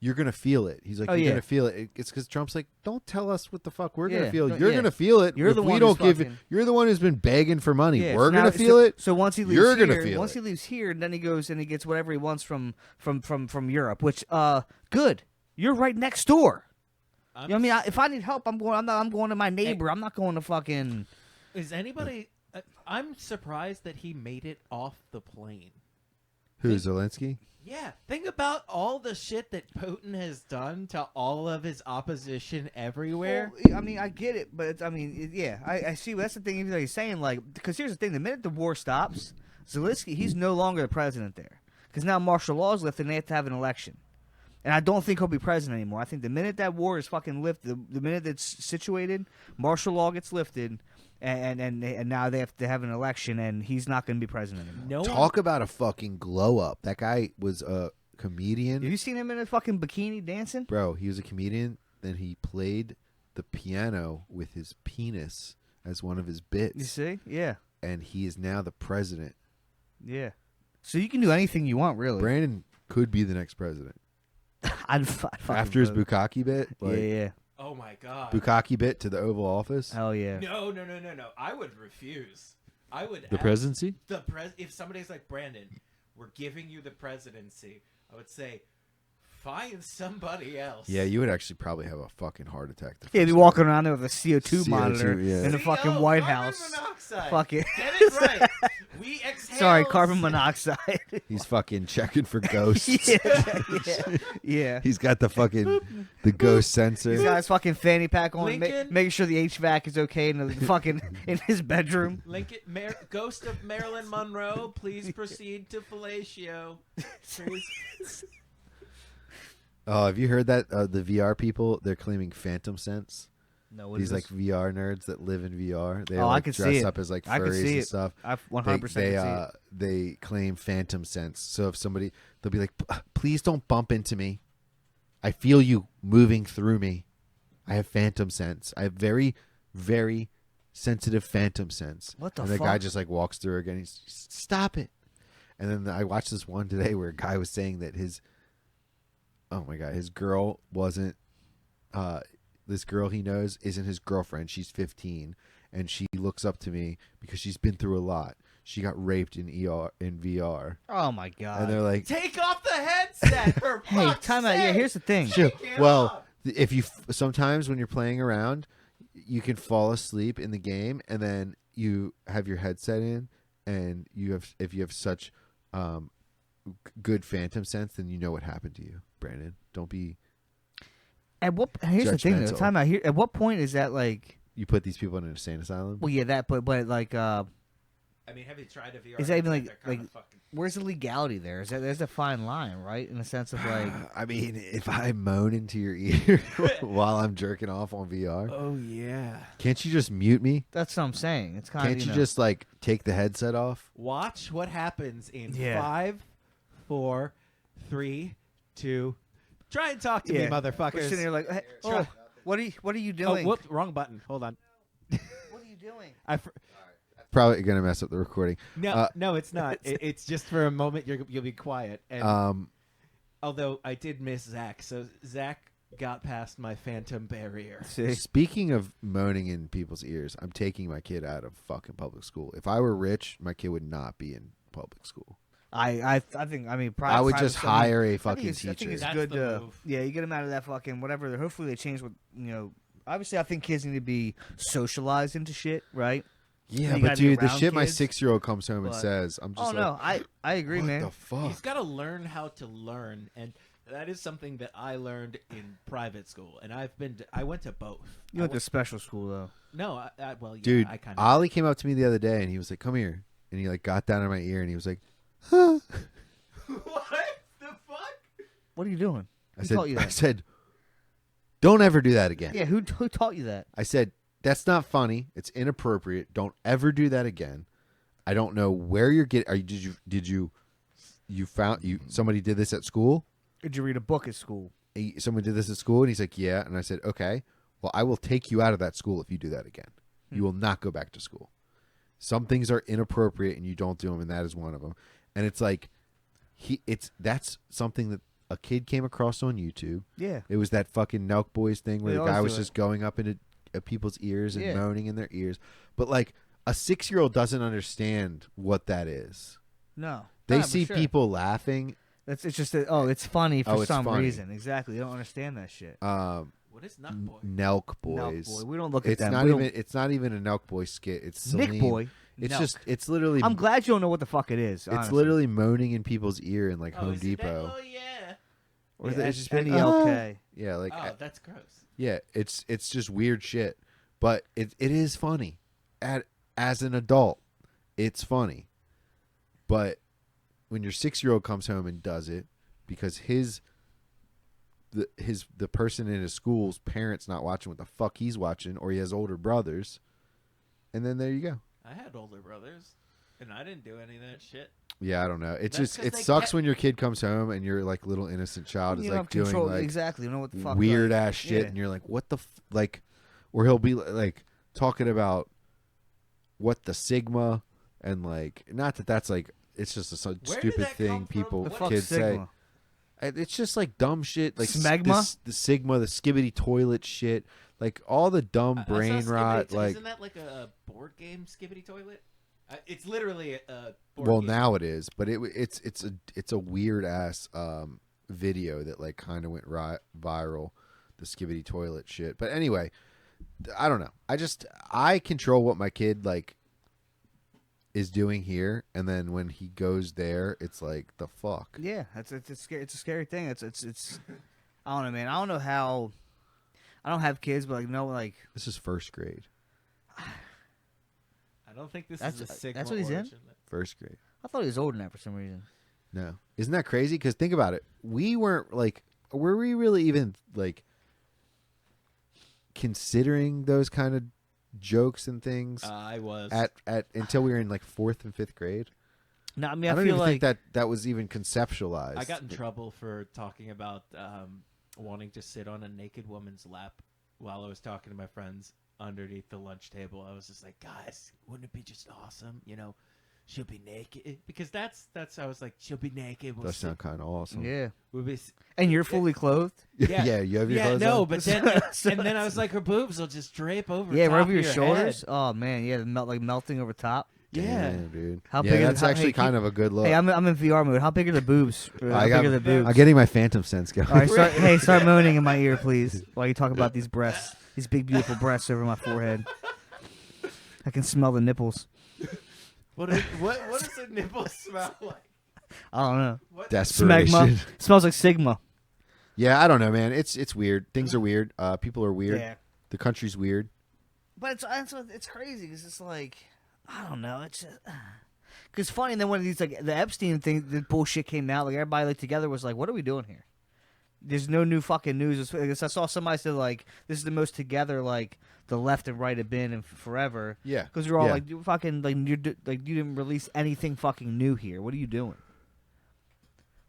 "You're gonna feel it." He's like, Oh, "You're yeah. gonna feel it." It's because Trump's like, "Don't tell us what the fuck we're Yeah, gonna feel. don't- You're yeah. gonna feel it. You're if the we one don't who's give fucking- it. You're the one who's been begging for money. Yeah, we're so gonna now- feel it. So once he leaves You're here, gonna feel once it. he leaves here, then he goes and he gets whatever he wants from Europe. Which good. You're right next door. You know what I mean? If I need help, I'm going to my neighbor. I'm not going to fucking. Is anybody? I'm surprised that he made it off the plane. Who, Zelensky? Yeah, think about all the shit that Putin has done to all of his opposition everywhere. Well, I mean, I get it, but I see. That's the thing he's saying. Like, because here's the thing: the minute the war stops, Zelensky, he's no longer the president there. Because now martial law is lifted, and they have to have an election. And I don't think he'll be president anymore. I think the minute that war is fucking lifted, the minute it's situated, martial law gets lifted, and now they have to have an election, and he's not going to be president anymore. No Talk about a fucking glow up. That guy was a comedian. Have you seen him in a fucking bikini dancing? Bro, he was a comedian. Then he played the piano with his penis as one of his bits. You see? Yeah, And he is now the president. yeah. So you can do anything you want, really. Brandon could be the next president. I'd fucking After his vote. Bukkake bit, Yeah, like yeah. Oh my god. Bukkake bit to the Oval Office, Hell yeah. No. I would refuse. I would. the presidency. If somebody's like, Brandon, we're giving you the presidency, I would say, find somebody else. Yeah, you would actually probably have a fucking heart attack. Yeah, be walking around there with a CO2 CO2, monitor yeah. in the CO, fucking White carbon House. monoxide. Fuck it. Get it right. We exhale. Sorry, carbon monoxide. He's fucking checking for ghosts. yeah. He's got the fucking the ghost sensor. He's got his fucking fanny pack on, Lincoln? making sure the HVAC is okay in the fucking in his bedroom. Lincoln, Ghost of Marilyn Monroe, please proceed to fellatio. Please. Oh, have you heard that the VR people? They're claiming phantom sense. No, what These is like this? VR nerds that live in VR. They Oh, I like can see dress it. up as like I can furries see and it. stuff. I 100% They can see it. they claim phantom sense. So if somebody, they'll be like, "Please don't bump into me. I feel you moving through me. I have phantom sense. I have very, very sensitive phantom sense." What the And the guy fuck? just like walks through again. He's stop it. And then I watched this one today where a guy was saying that his girl wasn't. This girl he knows isn't his girlfriend. She's 15, and she looks up to me because she's been through a lot. She got raped in VR, Oh my god. and they're like, Take off the headset. For hey, fuck's time out. Yeah, sake. here's the thing. "Sure, Take it well, off. if you sometimes when you're playing around, you can fall asleep in the game, and then you have your headset in, and if you have such good phantom sense, then you know what happened to you, Brandon. Don't be." At what? Here's the thing, though. Judgmental. Time out here. At what point is that like? You put these people in an insane asylum. Well, yeah, that. But like, I mean, have you tried a VR? Is that even headset? They're like kinda fucking... where's the legality there? Is that there's a fine line, right? In the sense of like, I mean, if I moan into your ear while I'm jerking off on VR, Oh yeah. can't you just mute me? that's what I'm saying. It's kind Can't of you just like take the headset off? Watch what happens in Yeah. 5, 4, 3, 2. Try and talk to me, We're motherfuckers. sitting here like, hey, Try. what are you Oh, doing? whoop! Wrong button. Hold on. What are you doing? Probably gonna mess up the recording. No, it's not. It's just for a moment you'll be quiet. And although I did miss Zach, so Zach got past my phantom barrier. See? Speaking of moaning in people's ears, I'm taking my kid out of fucking public school. If I were rich, my kid would not be in public school. I think I mean I would just hire a I fucking think it's teacher. That's good the to move. yeah, you get them out of that fucking whatever. Hopefully they change what Obviously, I think kids need to be socialized into shit, right? Yeah, You but gotta be dude, the around shit my kids, 6-year-old comes home and but- says, I'm just Oh like, no, I agree, what man. the fuck? He's got to learn how to learn, and that is something that I learned in private school. And I went to both. You went to special school though. No, well, yeah, Dude, I kind of. Ollie came up to me the other day and he was like, come here. And he like got down in my ear and he was like, huh? What the fuck? What are you doing? Who taught you I that? said, don't ever do that again. Yeah, who taught you that? I said, that's not funny. It's inappropriate. Don't ever do that again. I don't know where you're getting. Somebody did this at school? Did you read a book at school? Someone did this at school? And he's like, yeah. And I said, okay, well, I will take you out of that school if you do that again. You will not go back to school. Some things are inappropriate and you don't do them, and that is one of them. And it's like, that's something that a kid came across on YouTube. Yeah. It was that fucking Nelk Boys thing where They the guy always was do just going up into people's ears and Yeah. moaning in their ears. But like a 6-year-old doesn't understand what that is. No. They No, for see sure. people laughing. It's just that, it's funny for Oh, it's some funny. reason. Exactly. They don't understand that shit. What is Nut Boy? Nelk Nelk Boys. Boy. We don't look at It's them. not We even. don't- It's not even a Nelk Boy skit. It's Nick Celine. Boy. It's Nelk. just. It's literally. I'm glad you don't know what the fuck it is. It's honestly. literally moaning in people's ear in like Oh, Home is it that? Depot. Oh yeah. Or Yeah, it's just NELK. Yeah, like Oh, that's gross. yeah, it's just weird shit. But it is funny. As an adult, it's funny. But when your 6-year-old comes home and does it because the person in his school's parents not watching what the fuck he's watching, or he has older brothers, and then there you go. I had older brothers, and I didn't do any of that shit. Yeah, I don't know. It That's just 'cause it they sucks kept- when your kid comes home and your like little innocent child is You like don't doing control like exactly. You know what the fuck weird like, ass shit, yeah. and you're like, what the like, or he'll be like talking about what the Sigma and like, not that that's like, it's just a Where did stupid that come thing from? people The What fuck kids say. Sigma? It's just like dumb shit, like Smegma? the Sigma, the skibbity toilet shit, like all the dumb I saw brain Skibbity rot. Like, isn't that like a board game, Skibbity Toilet? It's literally a board well, game. now it is, but it's a weird ass video that like kind of went viral, the skibbity toilet shit. But anyway, I don't know. I control what my kid like is doing here, and then when he goes there, it's like the fuck. Yeah, it's a scary thing. It's I don't know, man. I don't know how. I don't have kids, but like This is first grade. I don't think this That's- is a Sigma that's what he's in? origin. First grade. I thought he was older than that for some reason. No, isn't that crazy? Because think about it. We weren't like, were we really even like considering those kind of jokes and things I was. at until we were in like 4th and 5th grade? No, I mean I I, don't feel even like think that was even conceptualized. I got in trouble for talking about wanting to sit on a naked woman's lap while I was talking to my friends underneath the lunch table. I was just like, guys, wouldn't it be just awesome? You know, she'll be naked. Because that's I was like, she'll be naked. We'll That sound kind of awesome. yeah. we'll be, And you're fully clothed. yeah, Yeah, you have your yeah, clothes no, on? but then and then I was like, her boobs will just drape over. Yeah, top right of over your shoulders. head. Oh man, yeah, melting over top. Yeah. Damn, dude. How yeah, big are that's the- how- actually hey, kind keep- of a good look. Hey, I'm in VR mode. How big are the boobs? How I big got- are the boobs? I'm getting my phantom sense going. All right, start moaning in my ear, please, while you talk about these breasts, these big beautiful breasts over my forehead. I can smell the nipples. What does a nipple smell like? I don't know. What? Desperation. Smegma smells like Sigma. Yeah, I don't know, man. It's weird. Things are weird. People are weird. Yeah. The country's weird. But it's crazy because it's like, I don't know. It's just. Because funny, and then one of these, like, the Epstein thing, the bullshit came out. Like, everybody, like, together was like, what are we doing here? There's no new fucking news. I saw somebody said, like, this is the most together, like, the left and right have been in forever. Yeah. Because we're all Yeah. like, you fucking, like, you didn't release anything fucking new here. What are you doing?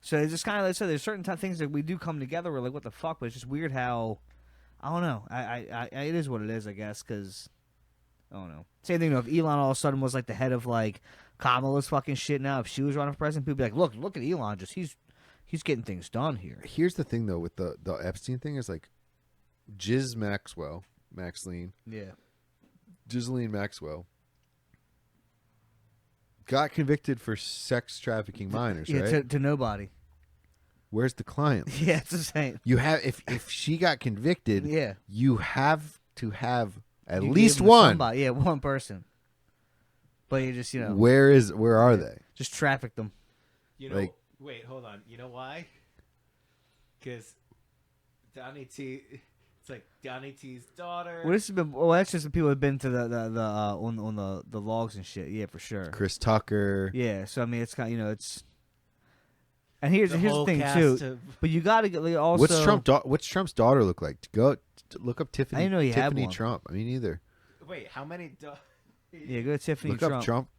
So it's just kind of like I said, there's certain things that we do come together. We're like, what the fuck? But it's just weird how, I don't know. I it is what it is, I guess, because, I don't know. Same thing, if Elon all of a sudden was, like, the head of, like, Kamala's fucking shit now. If she was running for president, people would be like, look at Elon. Just, he's getting things done here. Here's the thing, though, with the Epstein thing is, like, Maxine, Yeah. Ghislaine Maxwell, got convicted for sex trafficking minors, Yeah, right? to nobody. Where's the client? Yeah, it's the same. You have if she got convicted, Yeah. you have to have at You least gave them to one. somebody. Yeah, one person. But you just, Where are they? just traffic them. You know, Like- wait, hold on. You know why? Because Donnie T. It's like Donnie T's daughter. Well, this has been. Well, that's just the people who've been to the on the logs and shit. Yeah, for sure. Chris Tucker. Yeah, so I mean, it's kind of, it's. And here's the whole thing cast too. of- But you got to get, like, also. What's Trump's daughter look like? Look up Tiffany. I didn't know you had Tiffany one. Trump. I mean, either. Wait, how many? Yeah, go to Tiffany Look Trump. up Trump.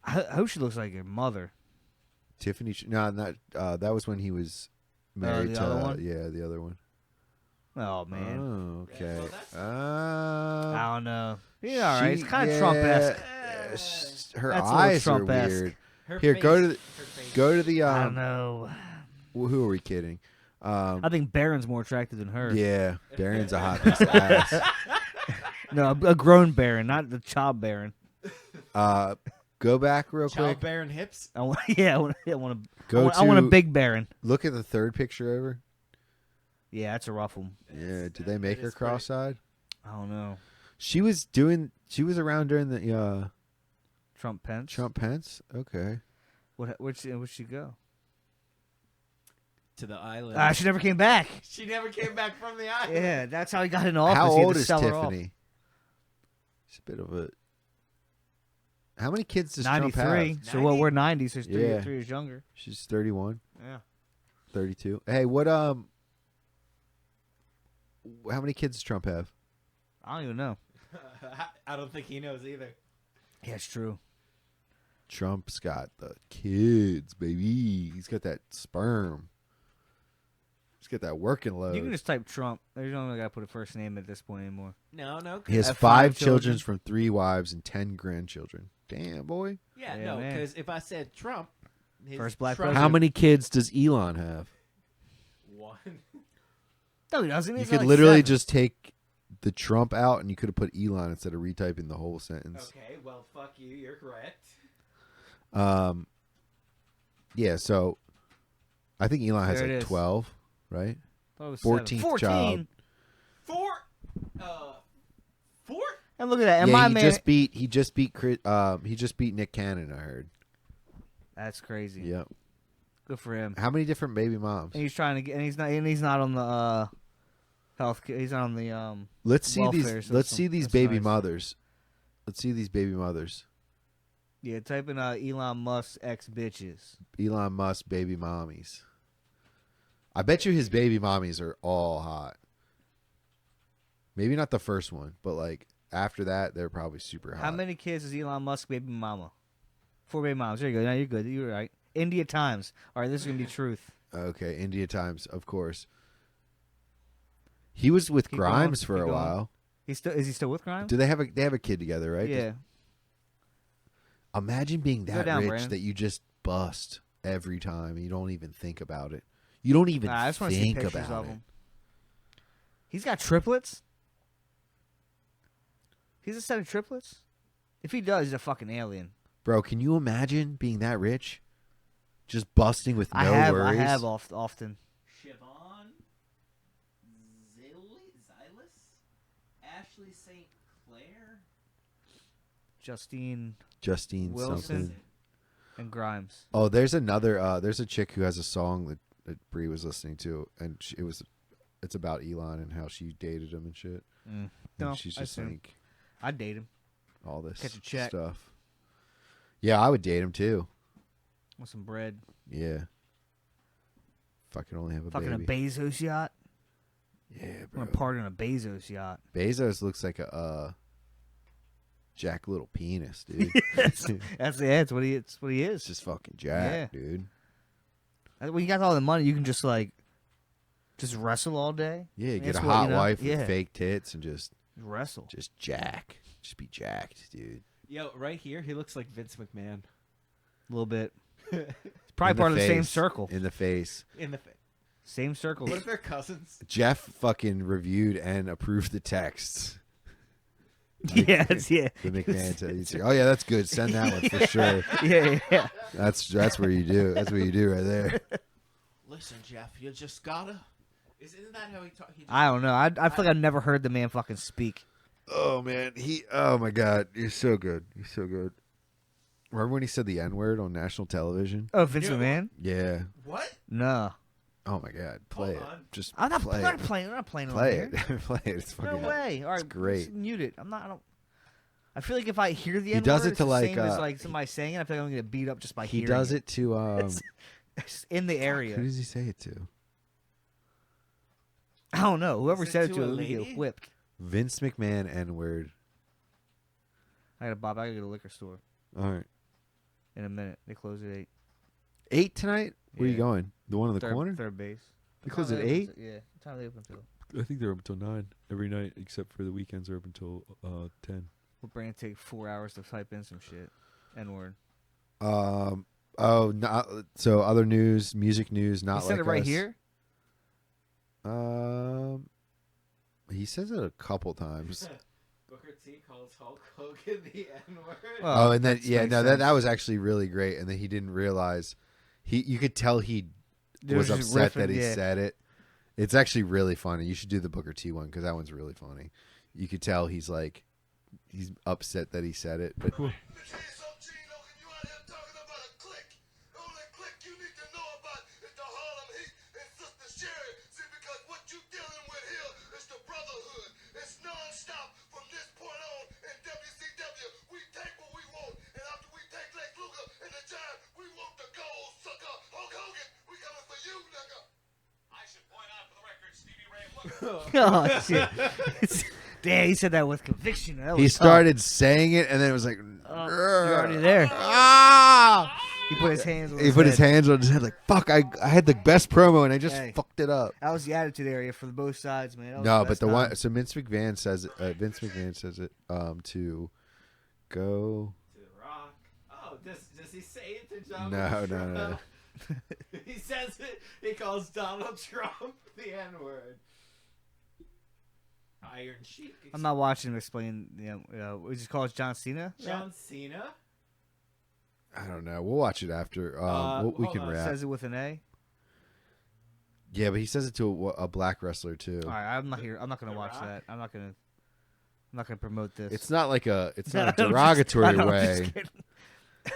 I hope she looks like your mother. Tiffany. No, not. That was when he was married the to. other one? Yeah, the other one. Oh man, Oh, okay. well, that's- I don't know. Yeah, all right. It's kind of Trump-esque. Her That's a little eyes are Trump-esque. weird. Her Here, face, go to the- her face. Go to the. I don't know. Who are we kidding? I think Barron's more attractive than her. Yeah, Barron's a hot piece of ass. No, a grown Baron, not the child Baron. Go back real Child quick. bearing hips. I want, yeah, I want Go I want a to- big Baron. Look at the third picture over. Yeah, that's a rough one. Yeah, did they make it her is pretty- cross-eyed? I don't know. She was around during the Trump Pence. Trump Pence. Okay. Where'd she go? To the island. She never came back. She never came back from the island. Yeah, that's how he got in office. How He had old to is sell her off. Tiffany? She's a bit of a. How many kids does Trump 93. have? So, well, 90? we're 90, so she's Yeah. 3 years younger. She's 31, Yeah. 32. Hey, what how many kids does Trump have? I don't even know. I don't think he knows either. Yeah, it's true. Trump's got the kids, baby. He's got that sperm. He's got that working load. You can just type Trump. There's no got to put a first name at this point anymore. No. He has have 5 5 children children. from 3 wives and 10 grandchildren. Damn, boy. Yeah, Yeah, no, man. because if I said Trump, his First black Trump- president. How many kids does Elon have? One. No, he doesn't. You He's could like literally 7. just take the Trump out and you could have put Elon instead of retyping the whole sentence. Okay, well, fuck you. You're correct. Yeah, so I think Elon has There it like is. 12, right? Thought it was 14th 7. child. 4. 4? And look at that. And Yeah, my he man. just beat Nick Cannon, I heard. That's crazy. Yep. Good for him. How many different baby moms? And he's trying to get. And he's not on the health. He's not on the Let's see welfare these system. these That's baby nice. mothers. Let's see these baby mothers. Yeah, type in Elon Musk ex bitches. Elon Musk baby mommies. I bet you his baby mommies are all hot. Maybe not the first one, but like after that, they're probably super hot. How many kids is Elon Musk baby mama? 4 baby moms. There you go. Now you're good. You're right. India Times. All right, this is gonna be truth. Okay, India Times, of course. He was with Keep Grimes going, for keep a going. while. Is he still with Grimes? Do they have a kid together, right? Yeah. Imagine being Go that down, rich Brandon. that you just bust every time and you don't even think about it. You don't even Nah, I just want to see think pictures about of it. him. He's got triplets. He's a set of triplets. If he does, he's a fucking alien. Bro, can you imagine being that rich? Just busting with no I worries. have often. Siobhan, Xylus, Ashley St. Clair, Justine Justine Wilson. something. and Grimes. Oh, there's a chick who has a song that that Bree was listening to, and it's about Elon and how she dated him and shit. And No, she's I just assume. like I'd date him. all this Catch a check. stuff. Yeah, I would date him too. Want some bread. Yeah. If I could only have a Fucking baby. a Bezos yacht. Yeah, I'm bro. gonna party on a Bezos yacht. Bezos looks like a Jack Little penis, dude. That's what he is. It's just fucking Jack, dude. When you got all the money, you can just wrestle all day. Yeah, And get a that's what, hot you know, wife yeah. with fake tits and just Wrestle. jack. Just be jacked, dude. Yo, right here, he looks like Vince McMahon. A little bit. It's probably In part of the same face. circle. In the face. In the face. Same circle. What if they're cousins? Jeff fucking reviewed and approved the texts. Yeah. The McMahon said, he's like, "Oh yeah, that's good. Send that one for sure." Yeah. That's where you do. That's what you do right there. Listen, Jeff, you just gotta. Isn't that how he talks? I don't know. I feel like I've never heard the man fucking speak. Oh man, oh my god, he's so good. He's so good. Remember when he said the N-word on national television? Oh, Vince McMahon? Yeah. What? No. Oh my god, play Hold it. on. Just I'm not play playing. it. I'm not playing. Play on it. here. Play it. It's fucking. No way. All right, It's great. just mute it. I don't. I feel like if I hear the N-word, does it it's to, the like, same as like somebody saying it. I feel like I'm gonna get beat up just by He hearing does it to It's in the area. Who does he say it to? I don't know. Whoever Is it said it to to a him, we lady? get whipped. Vince McMahon N-word. I gotta go to the liquor store All right. in a minute. They close at 8. 8 tonight? Where are you Yeah. going? The one in the Third, corner? Third base. They What close time at they open 8? till- Yeah. What time they open till? I think they're open until 9 every night, except for the weekends are open until 10. We'll bring it take 4 hours to type in some shit. N-word. Oh, not so. Other news, music news. Not He said like it right us. here. He says it a couple times. Booker T calls Hulk Hogan the N-word. Oh, and then that yeah, makes no, that sense. was actually really great. And then he didn't realize you could tell he They was were just upset riffing, that he yeah. said it. It's actually really funny. You should do the Booker T one because that one's really funny. You could tell he's upset that he said it, but Oh shit! Damn, he said that with conviction. That was he tough. started saying it, and then it was like, You're already there. ah! He put his hands. On He put his head. hands on his head, like, fuck, I had the best promo, and I just Hey. fucked it up. That was the attitude area for both sides, man. That was No, the but best the time. one, so Vince McMahon says it to go. To the Rock. Oh, does he say it to Donald No, Trump? no. He says it. He calls Donald Trump the N-word. Iron Sheik. I'm not watching him explain. We just call it John Cena. John Cena. I don't know. We'll watch it after. We hold can on. wrap. Says it with an A. Yeah, but he says it to a black wrestler too. All right, I'm not here. I'm not gonna The watch Rock? that. I'm not gonna promote this. It's not like it's not a I'm just- derogatory I'm just way. kidding.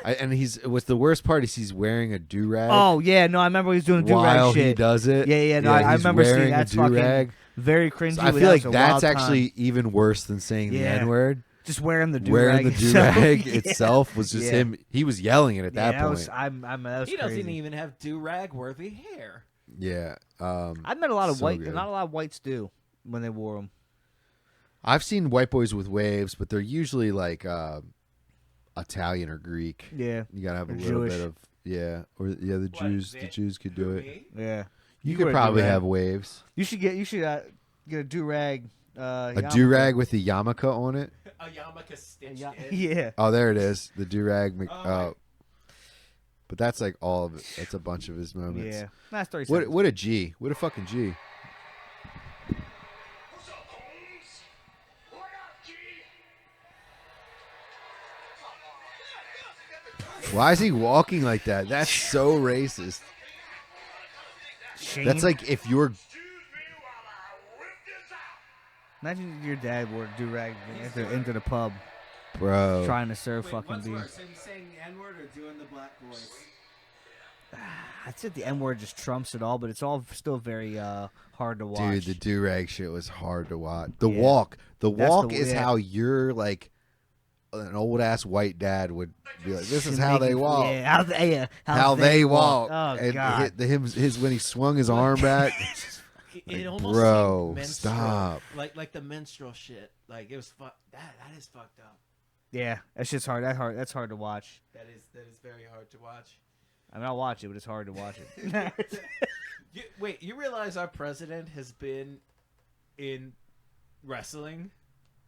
And what's the worst part is he's wearing a do rag. Oh yeah, no, I remember he was doing do rag while shit. he does it. Yeah, no, I he's remember seeing wearing that's a do-rag. fucking very cringy. So I but feel that like was a that's wild actually time. even worse than saying the Yeah. N-word. Just wearing the do Wearing rag. the do-rag itself was just Yeah. him. He was yelling it at that that point. was, that was He crazy. doesn't even have do-rag worthy hair. Yeah. I met a lot of So white. good. Not a lot of whites do when they wore them. I've seen white boys with waves, but they're usually like Italian or Greek. Yeah, You gotta have a Or little Jewish. bit of the What, Jews. The Vic? Jews could do Who, it. me? yeah. You wear could a probably do-rag. have waves. You should get a do rag. A do rag with the yarmulke on it. A yarmulke stitched Yeah, in. yeah. Oh, there it is. The do rag. Oh, But that's like all of it. That's a bunch of his moments. Yeah. That's 30 What seconds. what a G. What a fucking G. Why is he walking like that? That's so racist. Shame. That's like if you're Imagine your dad wore a do rag into the pub bro. trying to serve Wait, fucking what's beer. worse, him saying the N-word or doing the black voice? I'd say the N word just trumps it all, but it's all still very hard to watch. Dude, the do-rag shit was hard to watch. The Yeah. walk. The That's walk the- is yeah. how you're like an old-ass white dad would be like, this is how they walk. Yeah, How they walk. Oh, and God. his when he swung his arm back. It Like, almost bro, seemed menstrual. stop. Like the menstrual shit. Like it was that is fucked up. Yeah, that shit's hard. That's hard to watch. That is very hard to watch. I mean, I'll watch it, but it's hard to watch it. Wait, you realize our president has been in wrestling?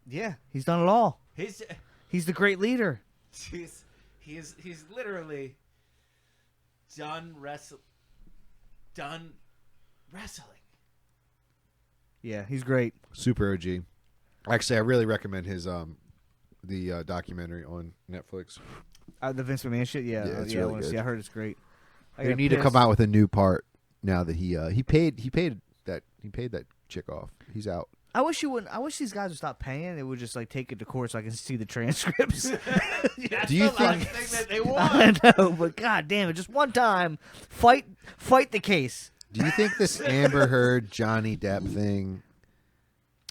Yeah, he's done it all. He's the great leader. He's literally done wrestling. Yeah, he's great. Super OG. Actually, I really recommend his the documentary on Netflix. The Vince McMahon shit. Yeah, it's I really wanna good. see. I heard it's great. They need to come out with a new part now that he paid that chick off. He's out. I wish these guys would stop paying. They would just like take it to court so I can see the transcripts. That's Do you the last think- thing that they I want. know, but god damn it, just one time, fight the case. Do you think this Amber Heard Johnny Depp thing?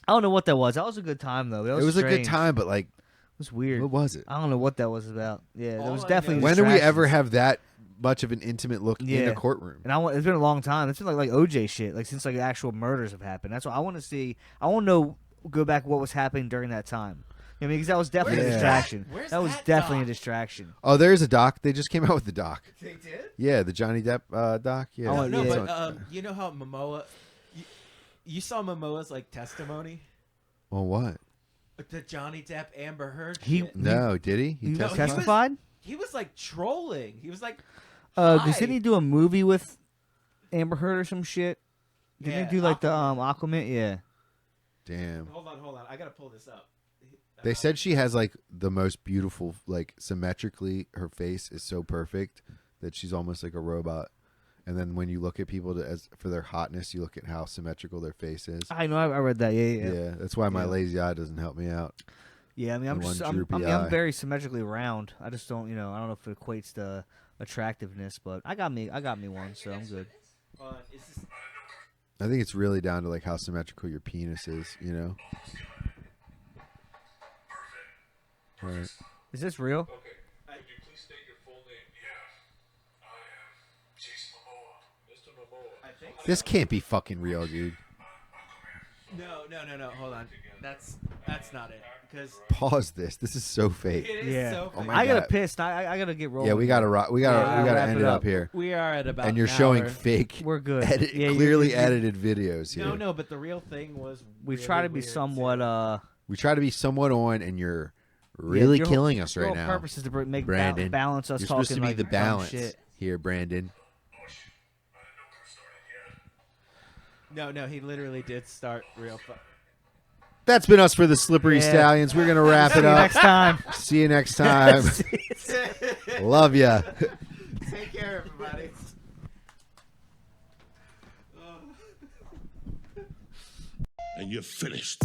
I don't know what that was. That was a good time though. That It was a good strange. time, but like, It was weird. what was it? I don't know what that was about. Yeah, All there was I definitely. know- When do we distractions. ever have that much of an intimate look in Yeah. a courtroom? And it's been a long time. It's been like OJ shit. Like since like actual murders have happened. That's what I want to see. I want to know. Go back what was happening during that time. I mean, because that was definitely Where's a that? distraction. Where's that was that definitely doc? a distraction. Oh, there's a doc. They just came out with the doc. They did? Yeah, the Johnny Depp doc. Yeah. Oh, No, yeah. but you know how Momoa. You saw Momoa's like testimony. Well, what? The Johnny Depp Amber Heard. He- shit. No, did he? He No, testified? testified. He was like trolling. He was like, Because Hi. didn't he do a movie with Amber Heard or some shit? Didn't Yeah, he do like the Aquaman. Aquaman? Yeah. Damn. Hold on. I gotta pull this up. They said she has like the most beautiful, like symmetrically, her face is so perfect that she's almost like a robot. And then when you look at people for their hotness, you look at how symmetrical their face is. I know. I read that. Yeah. Yeah, that's why my Yeah. lazy eye doesn't help me out. Yeah, I mean, I'm The one just, I'm droopy eye. very symmetrically round. I just don't, I don't know if it equates to attractiveness, but I got me one, so I'm good. Is this, I think it's really down to like how symmetrical your penis is, you know? Right. Is this real? Okay. Could you please state your full name? Yeah. I am Jason Momoa. Mr. Momoa. I think. This can't be fucking real, dude. No. Hold on. That's not it. Because Pause this. This is so it fake. is Yeah. so. Oh fake. my I gotta God. piss. I gotta get rolling. Yeah, we gotta here. we gotta Yeah, we gotta wrap end it it up. up here. We are at about. And you're an showing hour. fake, We're good. Yeah, you're- clearly you're- edited videos here. No, but the real thing was. We really try to be weird, somewhat. too. We try to be somewhat on, and you're really your killing whole, us your right whole now. purpose is to make Brandon. balance us You're talking supposed to be like the dumb balance shit. here, Brandon. No, he literally did start real. That's been us for the Slippery Yeah. Stallions. We're gonna wrap See it you up. next time. See you next time. Love ya. Take care, everybody. And you're finished.